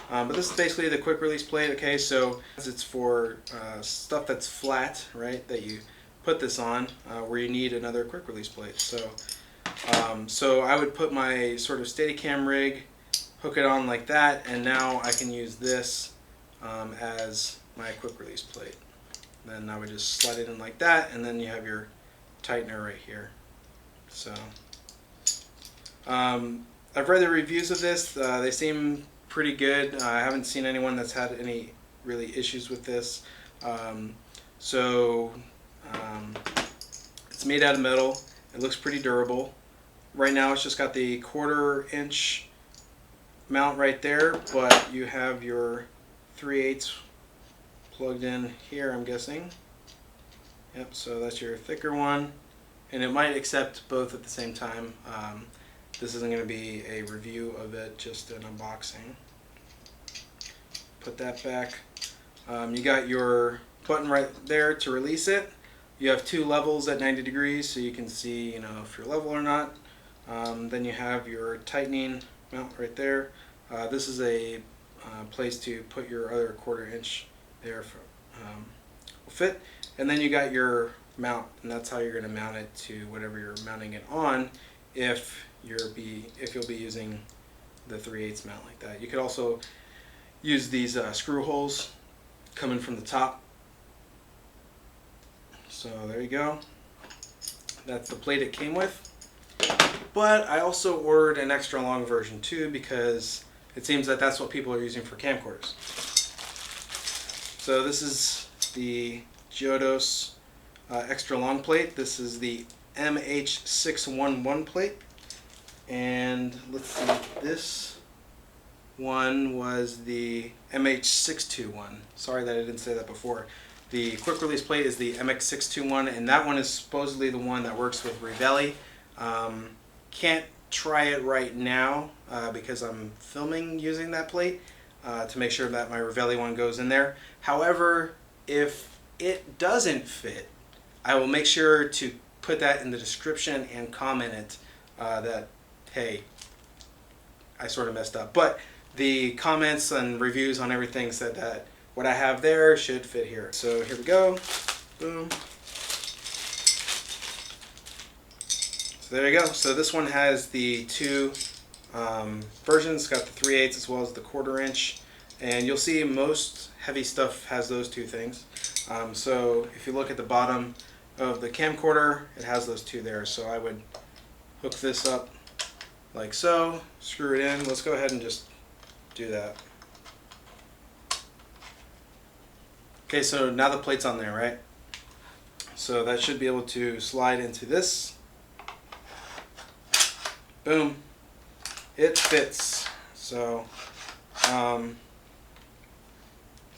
But this is basically the quick release plate. Okay, so it's for stuff that's flat, right? That you put this on, where you need another quick release plate. So, so I would put my sort of Steadicam rig, hook it on like that, and now I can use this as my quick release plate. Then I would just slide it in like that, and then you have your tightener right here. So I've read the reviews of this. They seem pretty good. I haven't seen anyone that's had any really issues with this. It's made out of metal. It looks pretty durable. Right now it's just got the 1/4 inch mount right there, but you have your 3/8 plugged in here, I'm guessing. Yep, so that's your thicker one, and it might accept both at the same time. This isn't going to be a review of it, just an unboxing. Put that back. You got your button right there to release it. You have 2 levels at 90 degrees, so you can see if you're level or not. Then you have your tightening mount right there. This is a place to put your other 1/4 inch there for will fit. And then you got your mount, and that's how you're going to mount it to whatever you're mounting it on. If you'll be using the 3/8 mount like that. You could also use these screw holes coming from the top. So there you go. That's the plate it came with. But I also ordered an extra long version too, because it seems that that's what people are using for camcorders. So this is the Giodos extra long plate. This is the MH611 plate. And let's see, this one was the MH621. Sorry that I didn't say that before. The quick release plate is the MX621, and that one is supposedly the one that works with Revelli. Can't try it right now because I'm filming using that plate to make sure that my Revelli one goes in there. However, if it doesn't fit, I will make sure to put that in the description and comment it that, hey, I sort of messed up. But the comments and reviews on everything said that what I have there should fit here. So here we go. Boom. So there you go. So this one has the 2 versions. It's got the 3/8 as well as the 1/4 inch. And you'll see most heavy stuff has those 2 things. So if you look at the bottom of the camcorder, it has those 2 there. So I would hook this up like so, screw it in. Let's go ahead and just do that. Okay, so now the plate's on there, right? So that should be able to slide into this. Boom. It fits. So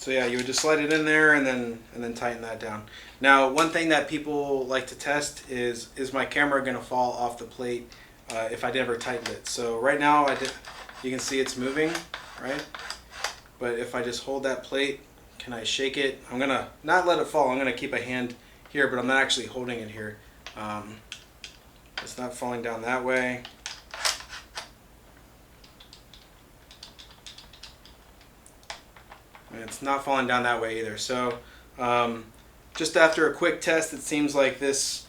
yeah, you would just slide it in there and then tighten that down. Now, one thing that people like to test is my camera going to fall off the plate if I never tightened it? So right now you can see it's moving, right? But if I just hold that plate, can I shake it? I'm going to not let it fall. I'm going to keep a hand here, but I'm not actually holding it here. It's not falling down that way. And it's not falling down that way either. So just after a quick test, it seems like this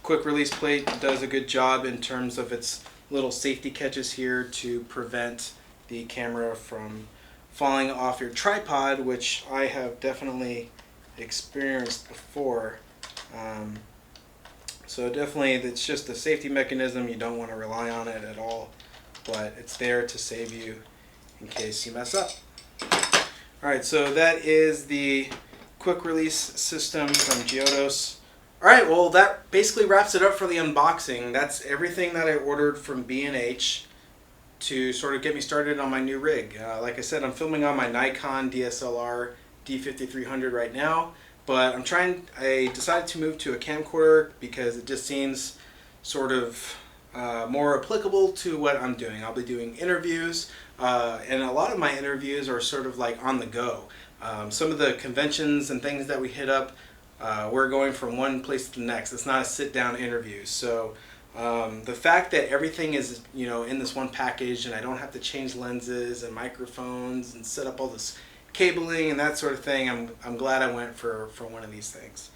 quick release plate does a good job in terms of its little safety catches here to prevent the camera from falling off your tripod, which I have definitely experienced before. So definitely it's just a safety mechanism. You don't want to rely on it at all, but it's there to save you in case you mess up. Alright, so that is the quick release system from Giodos. Alright, well that basically wraps it up for the unboxing. That's everything that I ordered from B&H. to sort of get me started on my new rig. Like I said, I'm filming on my Nikon DSLR D5300 right now, but I decided to move to a camcorder because it just seems sort of more applicable to what I'm doing. I'll be doing interviews, and a lot of my interviews are sort of like on the go. Some of the conventions and things that we hit up, we're going from one place to the next. It's not a sit-down interview. So the fact that everything is, in this one package, and I don't have to change lenses and microphones and set up all this cabling and that sort of thing, I'm glad I went for one of these things.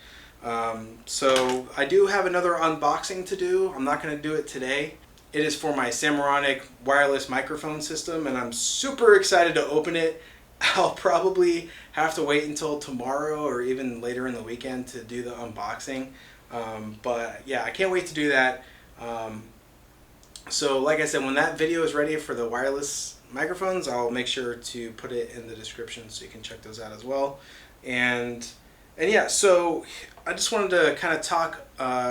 So I do have another unboxing to do. I'm not going to do it today. It is for my Samaronic wireless microphone system, and I'm super excited to open it. I'll probably have to wait until tomorrow or even later in the weekend to do the unboxing. But yeah, I can't wait to do that. So like I said, when that video is ready for the wireless microphones, I'll make sure to put it in the description so you can check those out as well. And yeah, so I just wanted to kind of talk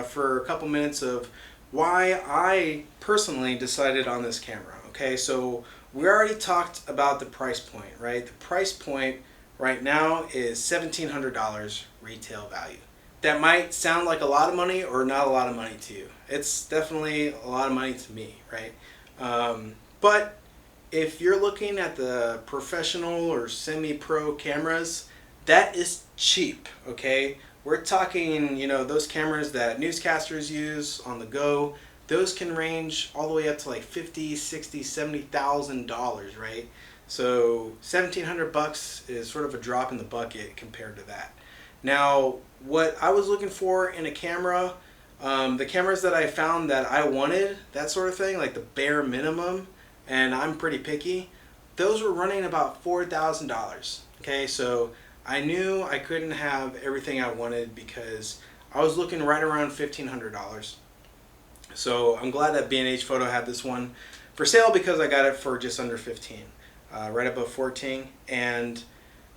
for a couple minutes of why I personally decided on this camera. Okay, so we already talked about the price point, right? The price point right now is $1,700 retail value. That might sound like a lot of money or not a lot of money to you. It's definitely a lot of money to me, right? But if you're looking at the professional or semi-pro cameras, that is cheap, okay? We're talking, those cameras that newscasters use on the go. Those can range all the way up to like $50,000, $60,000, $70,000, right? So $1,700 is sort of a drop in the bucket compared to that. Now, what I was looking for in a camera, the cameras that I found that I wanted, that sort of thing, like the bare minimum, and I'm pretty picky, those were running about $4,000. Okay, so I knew I couldn't have everything I wanted because I was looking right around $1,500. So I'm glad that B&H Photo had this one for sale because I got it for just under 15, right above 14. And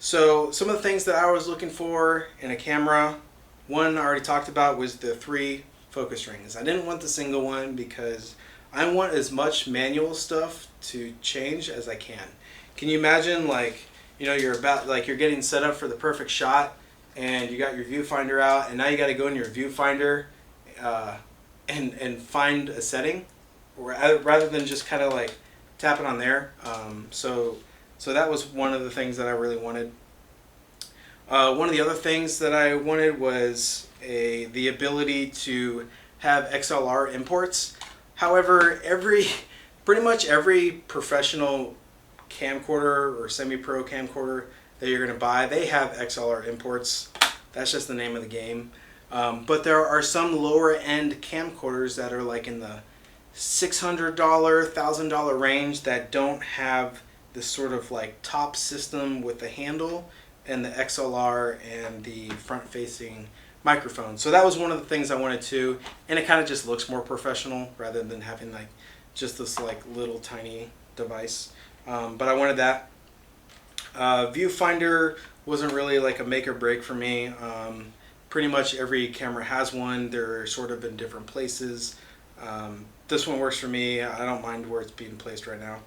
so some of the things that I was looking for in a camera, one I already talked about was the 3 focus rings. I didn't want the single one because I want as much manual stuff to change as I can. Can you imagine, like, you're getting set up for the perfect shot and you got your viewfinder out, and now you got to go in your viewfinder and find a setting rather than just kind of like tap it on there. So that was one of the things that I really wanted. One of the other things that I wanted was the ability to have XLR imports. However, pretty much every professional camcorder or semi-pro camcorder that you're going to buy, they have XLR imports. That's just the name of the game. But there are some lower end camcorders that are like in the $600, $1,000 range that don't have this sort of like top system with the handle and the XLR and the front facing microphone. So that was one of the things I wanted to, and it kind of just looks more professional rather than having like just this like little tiny device. But I wanted that. Viewfinder wasn't really like a make or break for me. Pretty much every camera has one. They're sort of in different places. This one works for me. I don't mind where it's being placed right now.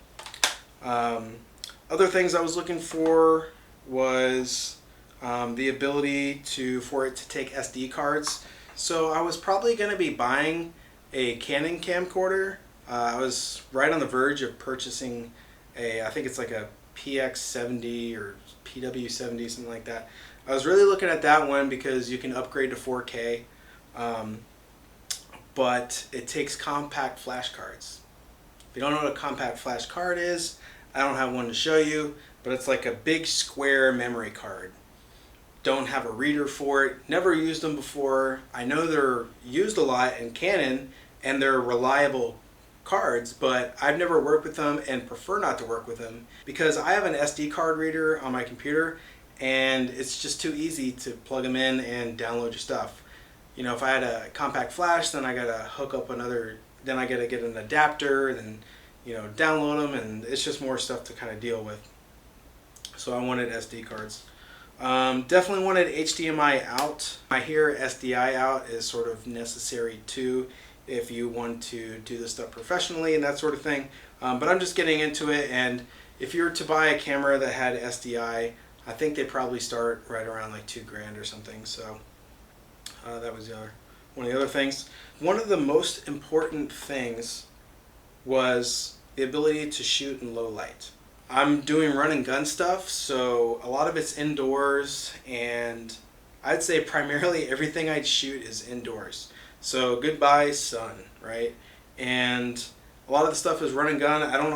Other things I was looking for was the ability for it to take SD cards. So I was probably going to be buying a Canon camcorder. I was right on the verge of purchasing I think it's like a PX70 or PW70, something like that. I was really looking at that one because you can upgrade to 4K, but it takes compact flash cards. If you don't know what a compact flash card is, I don't have one to show you, but it's like a big square memory card. Don't have a reader for it, never used them before. I know they're used a lot in Canon and they're reliable cards, but I've never worked with them and prefer not to work with them because I have an SD card reader on my computer and it's just too easy to plug them in and download your stuff. If I had a compact flash, then I gotta hook up then I gotta get an adapter, then download them, and it's just more stuff to kind of deal with. So I wanted SD cards. Definitely wanted HDMI out. I hear SDI out is sort of necessary too if you want to do this stuff professionally and that sort of thing. But I'm just getting into it, and if you were to buy a camera that had SDI, I think they probably start right around like $2,000 or something. So that was one of the other things. One of the most important things was the ability to shoot in low light. I'm doing run and gun stuff, so a lot of it's indoors, and I'd say primarily everything I'd shoot is indoors. So goodbye sun, right? And a lot of the stuff is run and gun. I'm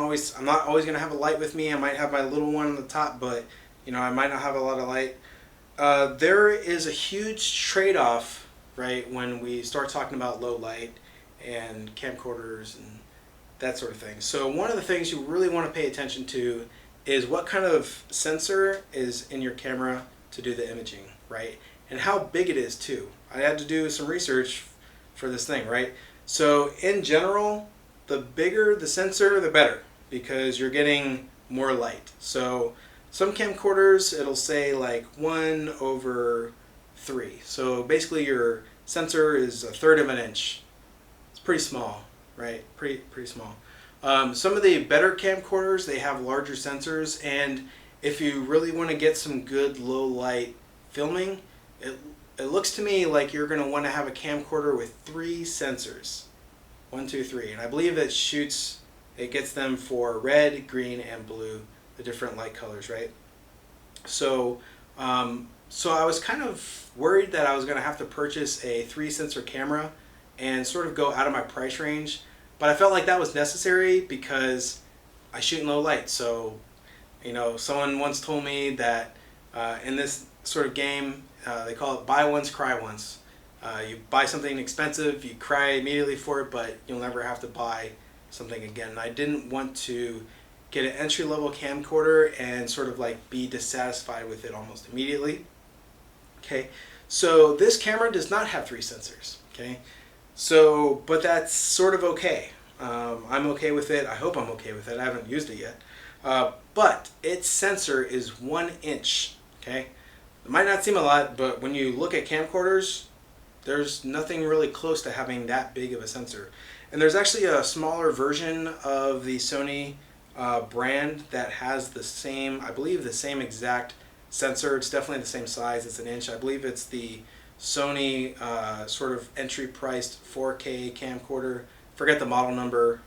not always gonna have a light with me. I might have my little one on the top, but I might not have a lot of light. There is a huge trade-off, right, when we start talking about low light and camcorders and that sort of thing. So one of the things you really want to pay attention to is what kind of sensor is in your camera to do the imaging, right? And how big it is too. I had to do some research for this thing, right? So in general, the bigger the sensor, the better, because you're getting more light. So some camcorders, it'll say like 1/3. So basically your sensor is 1/3 of an inch. It's pretty small, right? Pretty small. Some of the better camcorders, they have larger sensors, and if you really want to get some good low light filming, it looks to me like you're going to want to have a camcorder with 3 sensors. 1, 2, 3. And I believe it gets them for red, green, and blue, the different light colors, right? So I was kind of worried that I was going to have to purchase a 3-sensor camera and sort of go out of my price range. But I felt like that was necessary because I shoot in low light. So, someone once told me that in this sort of game, they call it buy once, cry once. You buy something expensive, you cry immediately for it, but you'll never have to buy something again. And I didn't want to get an entry-level camcorder and sort of like be dissatisfied with it almost immediately. Okay, so this camera does not have 3 sensors. Okay, so but that's sort of okay. I'm okay with it. I hope I'm okay with it. I haven't used it yet. But its sensor is 1 inch. Okay, it might not seem a lot, but when you look at camcorders, there's nothing really close to having that big of a sensor. And there's actually a smaller version of the Sony brand that has the same, I believe the same exact sensor. It's definitely the same size. It's 1 inch. I believe it's the Sony sort of entry priced 4K camcorder. Forget the model number,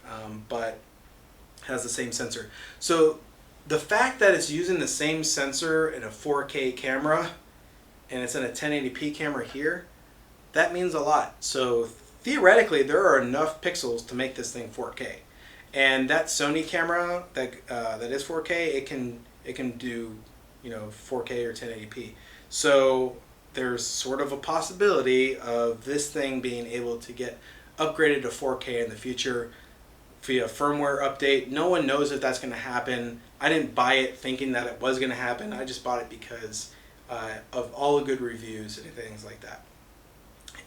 but has the same sensor. So the fact that it's using the same sensor in a 4K camera and it's in a 1080p camera here, that means a lot. So theoretically, there are enough pixels to make this thing 4K. And that Sony camera that is 4K, it can do 4K or 1080p. So there's sort of a possibility of this thing being able to get upgraded to 4K in the future via firmware update. No one knows if that's going to happen. I didn't buy it thinking that it was going to happen. I just bought it because of all the good reviews and things like that.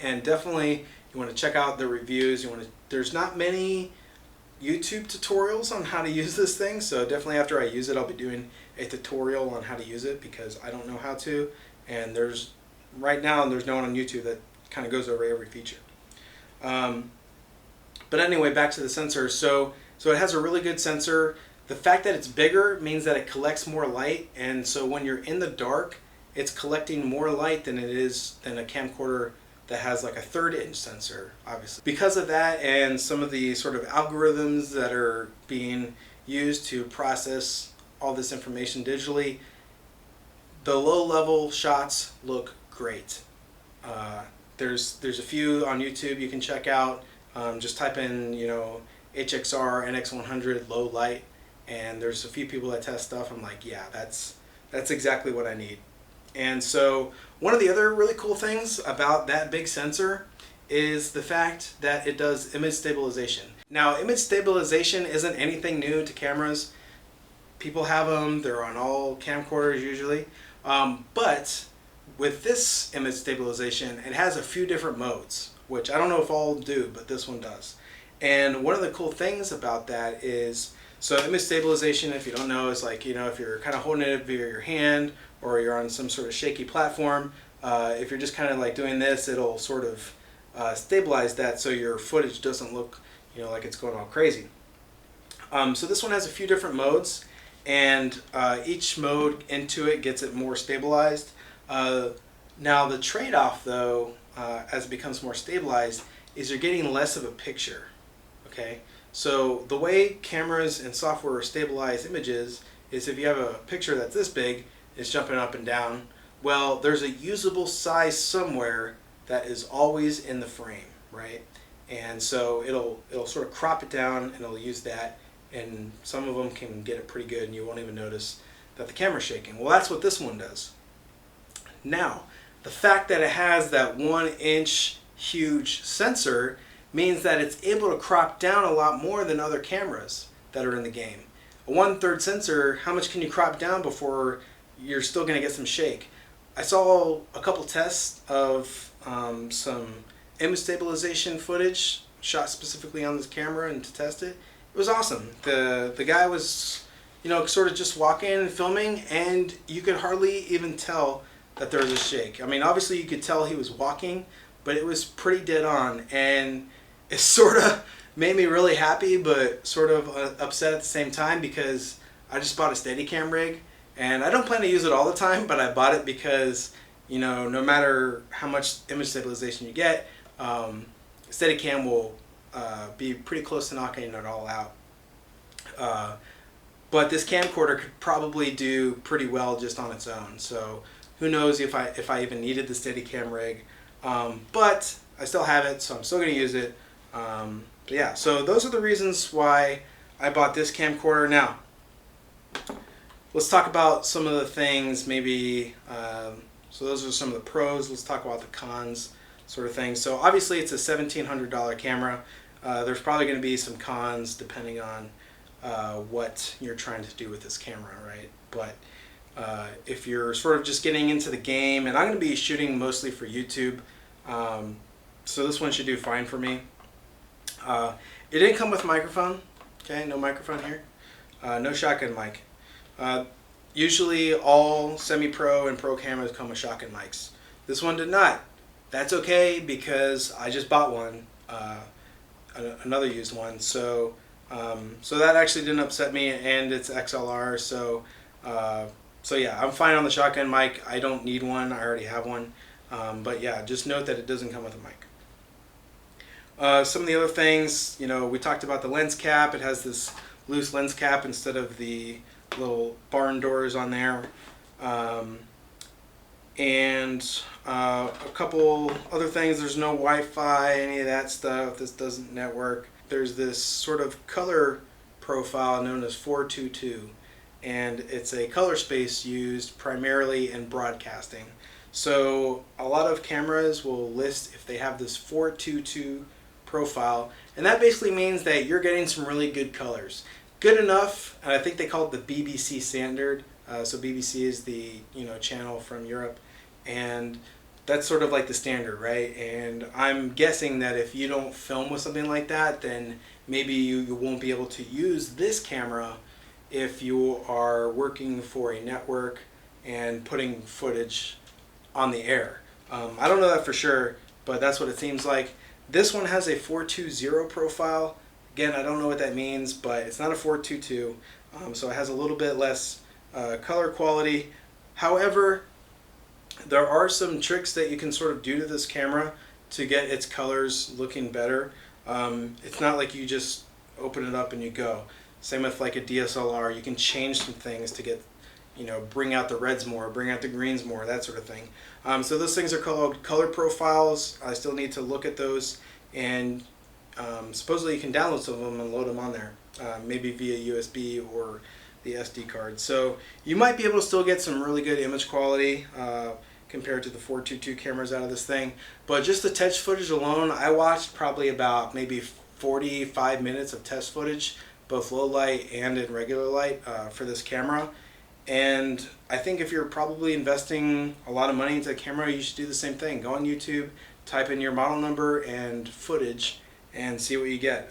And definitely you want to check out the reviews. There's not many YouTube tutorials on how to use this thing, so definitely after I use it I'll be doing a tutorial on how to use it because I don't know how to, and right now there's no one on YouTube that kind of goes over every feature. But anyway, back to the sensor. So it has a really good sensor. The fact that it's bigger means that it collects more light, and so when you're in the dark, it's collecting more light than a camcorder that has like a 1/3 inch sensor, obviously. Because of that and some of the sort of algorithms that are being used to process all this information digitally, the low level shots look great. There's a few on YouTube you can check out. Just type in HXR-NX100 low light, and there's a few people that test stuff. I'm like, yeah, that's exactly what I need. And so one of the other really cool things about that big sensor is the fact that it does image stabilization. Now, image stabilization isn't anything new to cameras. People have them. They're on all camcorders usually. But with this image stabilization, it has a few different modes, which I don't know if all do, but this one does. And one of the cool things about that is, so image stabilization, if you don't know, is like, if you're kind of holding it via your hand or you're on some sort of shaky platform, if you're just kind of like doing this, it'll sort of stabilize that so your footage doesn't look, like it's going all crazy. So this one has a few different modes, and each mode into it gets it more stabilized. Now the trade-off though, as it becomes more stabilized, is you're getting less of a picture. Okay, so the way cameras and software stabilize images is if you have a picture that's this big, it's jumping up and down. Well, there's a usable size somewhere that is always in the frame, right? And so it'll sort of crop it down, and it'll use that, and some of them can get it pretty good and you won't even notice that the camera's shaking. Well, that's what this one does. Now, the fact that it has that 1-inch huge sensor means that it's able to crop down a lot more than other cameras that are in the game. A 1/3 sensor, how much can you crop down before you're still going to get some shake? I saw a couple tests of some image stabilization footage shot specifically on this camera and to test it. It was awesome. The guy was, you know, sort of just walking and filming, and you could hardly even tell that there was a shake. I mean, obviously you could tell he was walking, but it was pretty dead on, and it sort of made me really happy, but sort of upset at the same time, because I just bought a Steadicam rig, and I don't plan to use it all the time, but I bought it because, you know, no matter how much image stabilization you get, Steadicam will be pretty close to knocking it all out. But this camcorder could probably do pretty well just on its own. So who knows if I even needed the Steadicam rig. But I still have it, so I'm still going to use it. But yeah, so those are the reasons why I bought this camcorder. Now, let's talk about some of the things maybe. So those are some of the pros. Let's talk about the cons sort of thing. So obviously it's a $1,700 camera. There's probably going to be some cons depending on what you're trying to do with this camera, right? But if you're sort of just getting into the game, and I'm going to be shooting mostly for YouTube, so this one should do fine for me. It didn't come with microphone, okay, no microphone here, no shotgun mic. Usually all semi-pro and pro cameras come with shotgun mics. This one did not. That's okay, because I just bought one, another used one, so that actually didn't upset me, and it's XLR, so yeah, I'm fine on the shotgun mic. I don't need one, I already have one, but yeah, just note that it doesn't come with a mic. Some of the other things, you know, we talked about the lens cap. It has this loose lens cap instead of the little barn doors on there. And a couple other things. There's no Wi-Fi, any of that stuff. This doesn't network. There's this sort of color profile known as 422, and it's a color space used primarily in broadcasting. So a lot of cameras will list if they have this 422 profile, and that basically means that you're getting some really good colors. Good enough, and I think they call it the BBC standard. So BBC is the, you know, channel from Europe, and that's sort of like the standard, right? And I'm guessing that if you don't film with something like that, then maybe you won't be able to use this camera if you are working for a network and putting footage on the air. I don't know that for sure, but that's what it seems like. This one has a 420 profile. Again, I don't know what that means, but it's not a 422, so it has a little bit less color quality. However, there are some tricks that you can sort of do to this camera to get its colors looking better. It's not like you just open it up and you go. Same with like a DSLR, you can change some things to get, you know, bring out the reds more, bring out the greens more, that sort of thing. So those things are called color profiles. I still need to look at those, and supposedly you can download some of them and load them on there, maybe via USB or the SD card. So you might be able to still get some really good image quality compared to the 422 cameras out of this thing. But just the test footage alone, I watched probably about maybe 45 minutes of test footage, both low light and in regular light, for this camera. And I think if you're probably investing a lot of money into a camera, you should do the same thing. Go on YouTube, type in your model number and footage, and see what you get.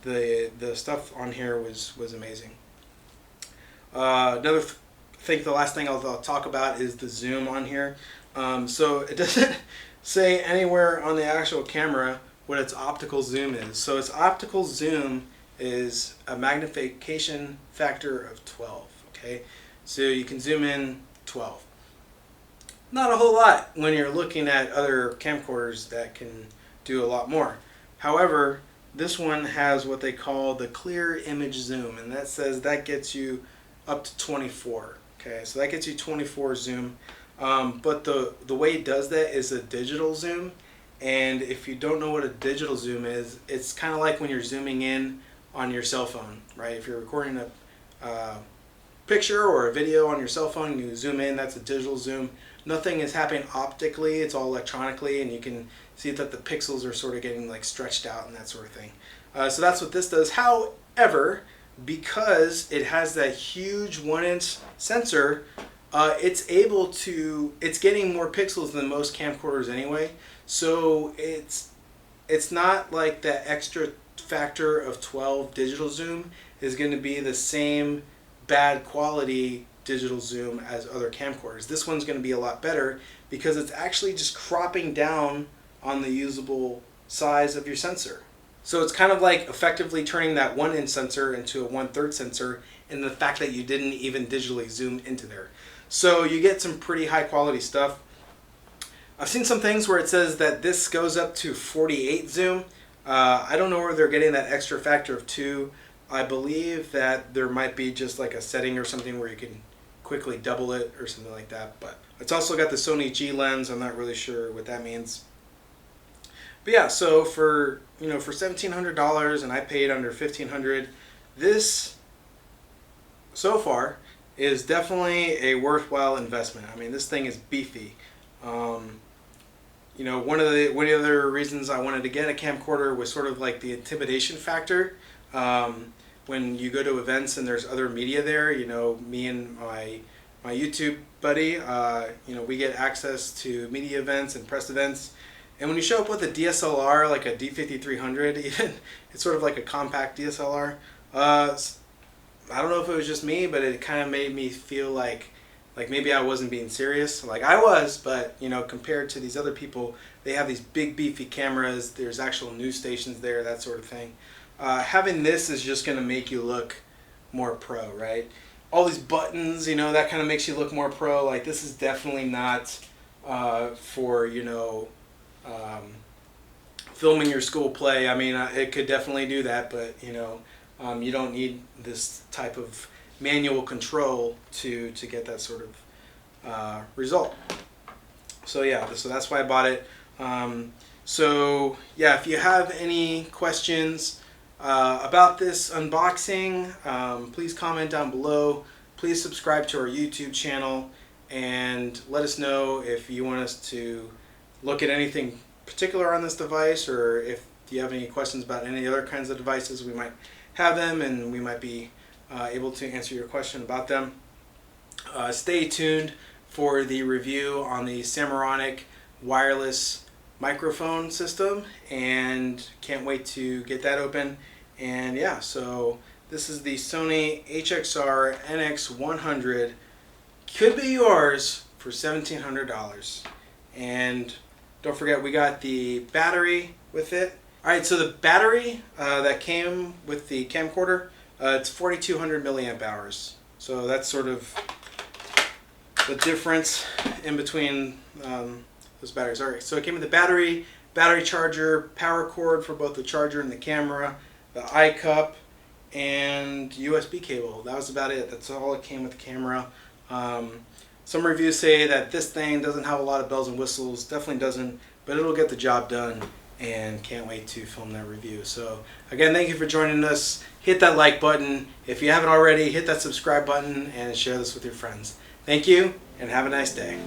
The stuff on here was amazing. Another thing, the last thing I'll talk about is the zoom on here. So it doesn't say anywhere on the actual camera what its optical zoom is. So its optical zoom is a magnification factor of 12. Okay, so you can zoom in 12. Not a whole lot when you're looking at other camcorders that can do a lot more. However, this one has what they call the clear image zoom, and that says that gets you up to 24. Okay, so that gets you 24 zoom. But the way it does that is a digital zoom. And if you don't know what a digital zoom is, it's kind of like when you're zooming in on your cell phone, right? If you're recording a picture or a video on your cell phone and you zoom in, that's a digital zoom. Nothing is happening optically, it's all electronically, and you can see that the pixels are sort of getting like stretched out and that sort of thing. So that's what this does. However, because it has that huge 1-inch sensor, it's getting more pixels than most camcorders anyway. So it's not like that extra factor of 12 digital zoom is going to be the same bad quality digital zoom as other camcorders. This one's going to be a lot better because it's actually just cropping down on the usable size of your sensor. So it's kind of like effectively turning that 1-inch sensor into a 1/3 sensor in the fact that you didn't even digitally zoom into there. So you get some pretty high quality stuff. I've seen some things where it says that this goes up to 48 zoom. I don't know where they're getting that extra factor of 2. I believe that there might be just like a setting or something where you can quickly double it or something like that. But it's also got the Sony G lens. I'm not really sure what that means. But yeah, so for $1,700, and I paid under $1,500, this so far is definitely a worthwhile investment. I mean, this thing is beefy. One of the other reasons I wanted to get a camcorder was sort of like the intimidation factor. When you go to events and there's other media there, me and my YouTube buddy, we get access to media events and press events. And when you show up with a DSLR, like a D5300, even, it's sort of like a compact DSLR. I don't know if it was just me, but it kind of made me feel like maybe I wasn't being serious. Like I was, but compared to these other people, they have these big beefy cameras. There's actual news stations there, that sort of thing. Having this is just going to make you look more pro, right? All these buttons, that kind of makes you look more pro. Like this is definitely not for filming your school play. I mean, it could definitely do that, but you don't need this type of manual control to get that sort of result. So yeah, so that's why I bought it. So yeah, if you have any questions about this unboxing, please comment down below. Please subscribe to our YouTube channel and let us know if you want us to look at anything particular on this device, or if you have any questions about any other kinds of devices. We might have them and we might be able to answer your question about them. Stay tuned for the review on the Samaronic wireless microphone system, and can't wait to get that open. And yeah, so this is the Sony HXR-NX100. Could be yours for $1,700. And don't forget, we got the battery with it. Alright, so the battery that came with the camcorder, it's 4,200 milliamp hours. So that's sort of the difference in between those batteries. Alright, so it came with the battery charger, power cord for both the charger and the camera, the eye cup, and USB cable. That was about it. That's all it came with the camera. Some reviews say that this thing doesn't have a lot of bells and whistles. Definitely doesn't, but it'll get the job done, and can't wait to film that review. So again, thank you for joining us. Hit that like button. If you haven't already, hit that subscribe button and share this with your friends. Thank you, and have a nice day.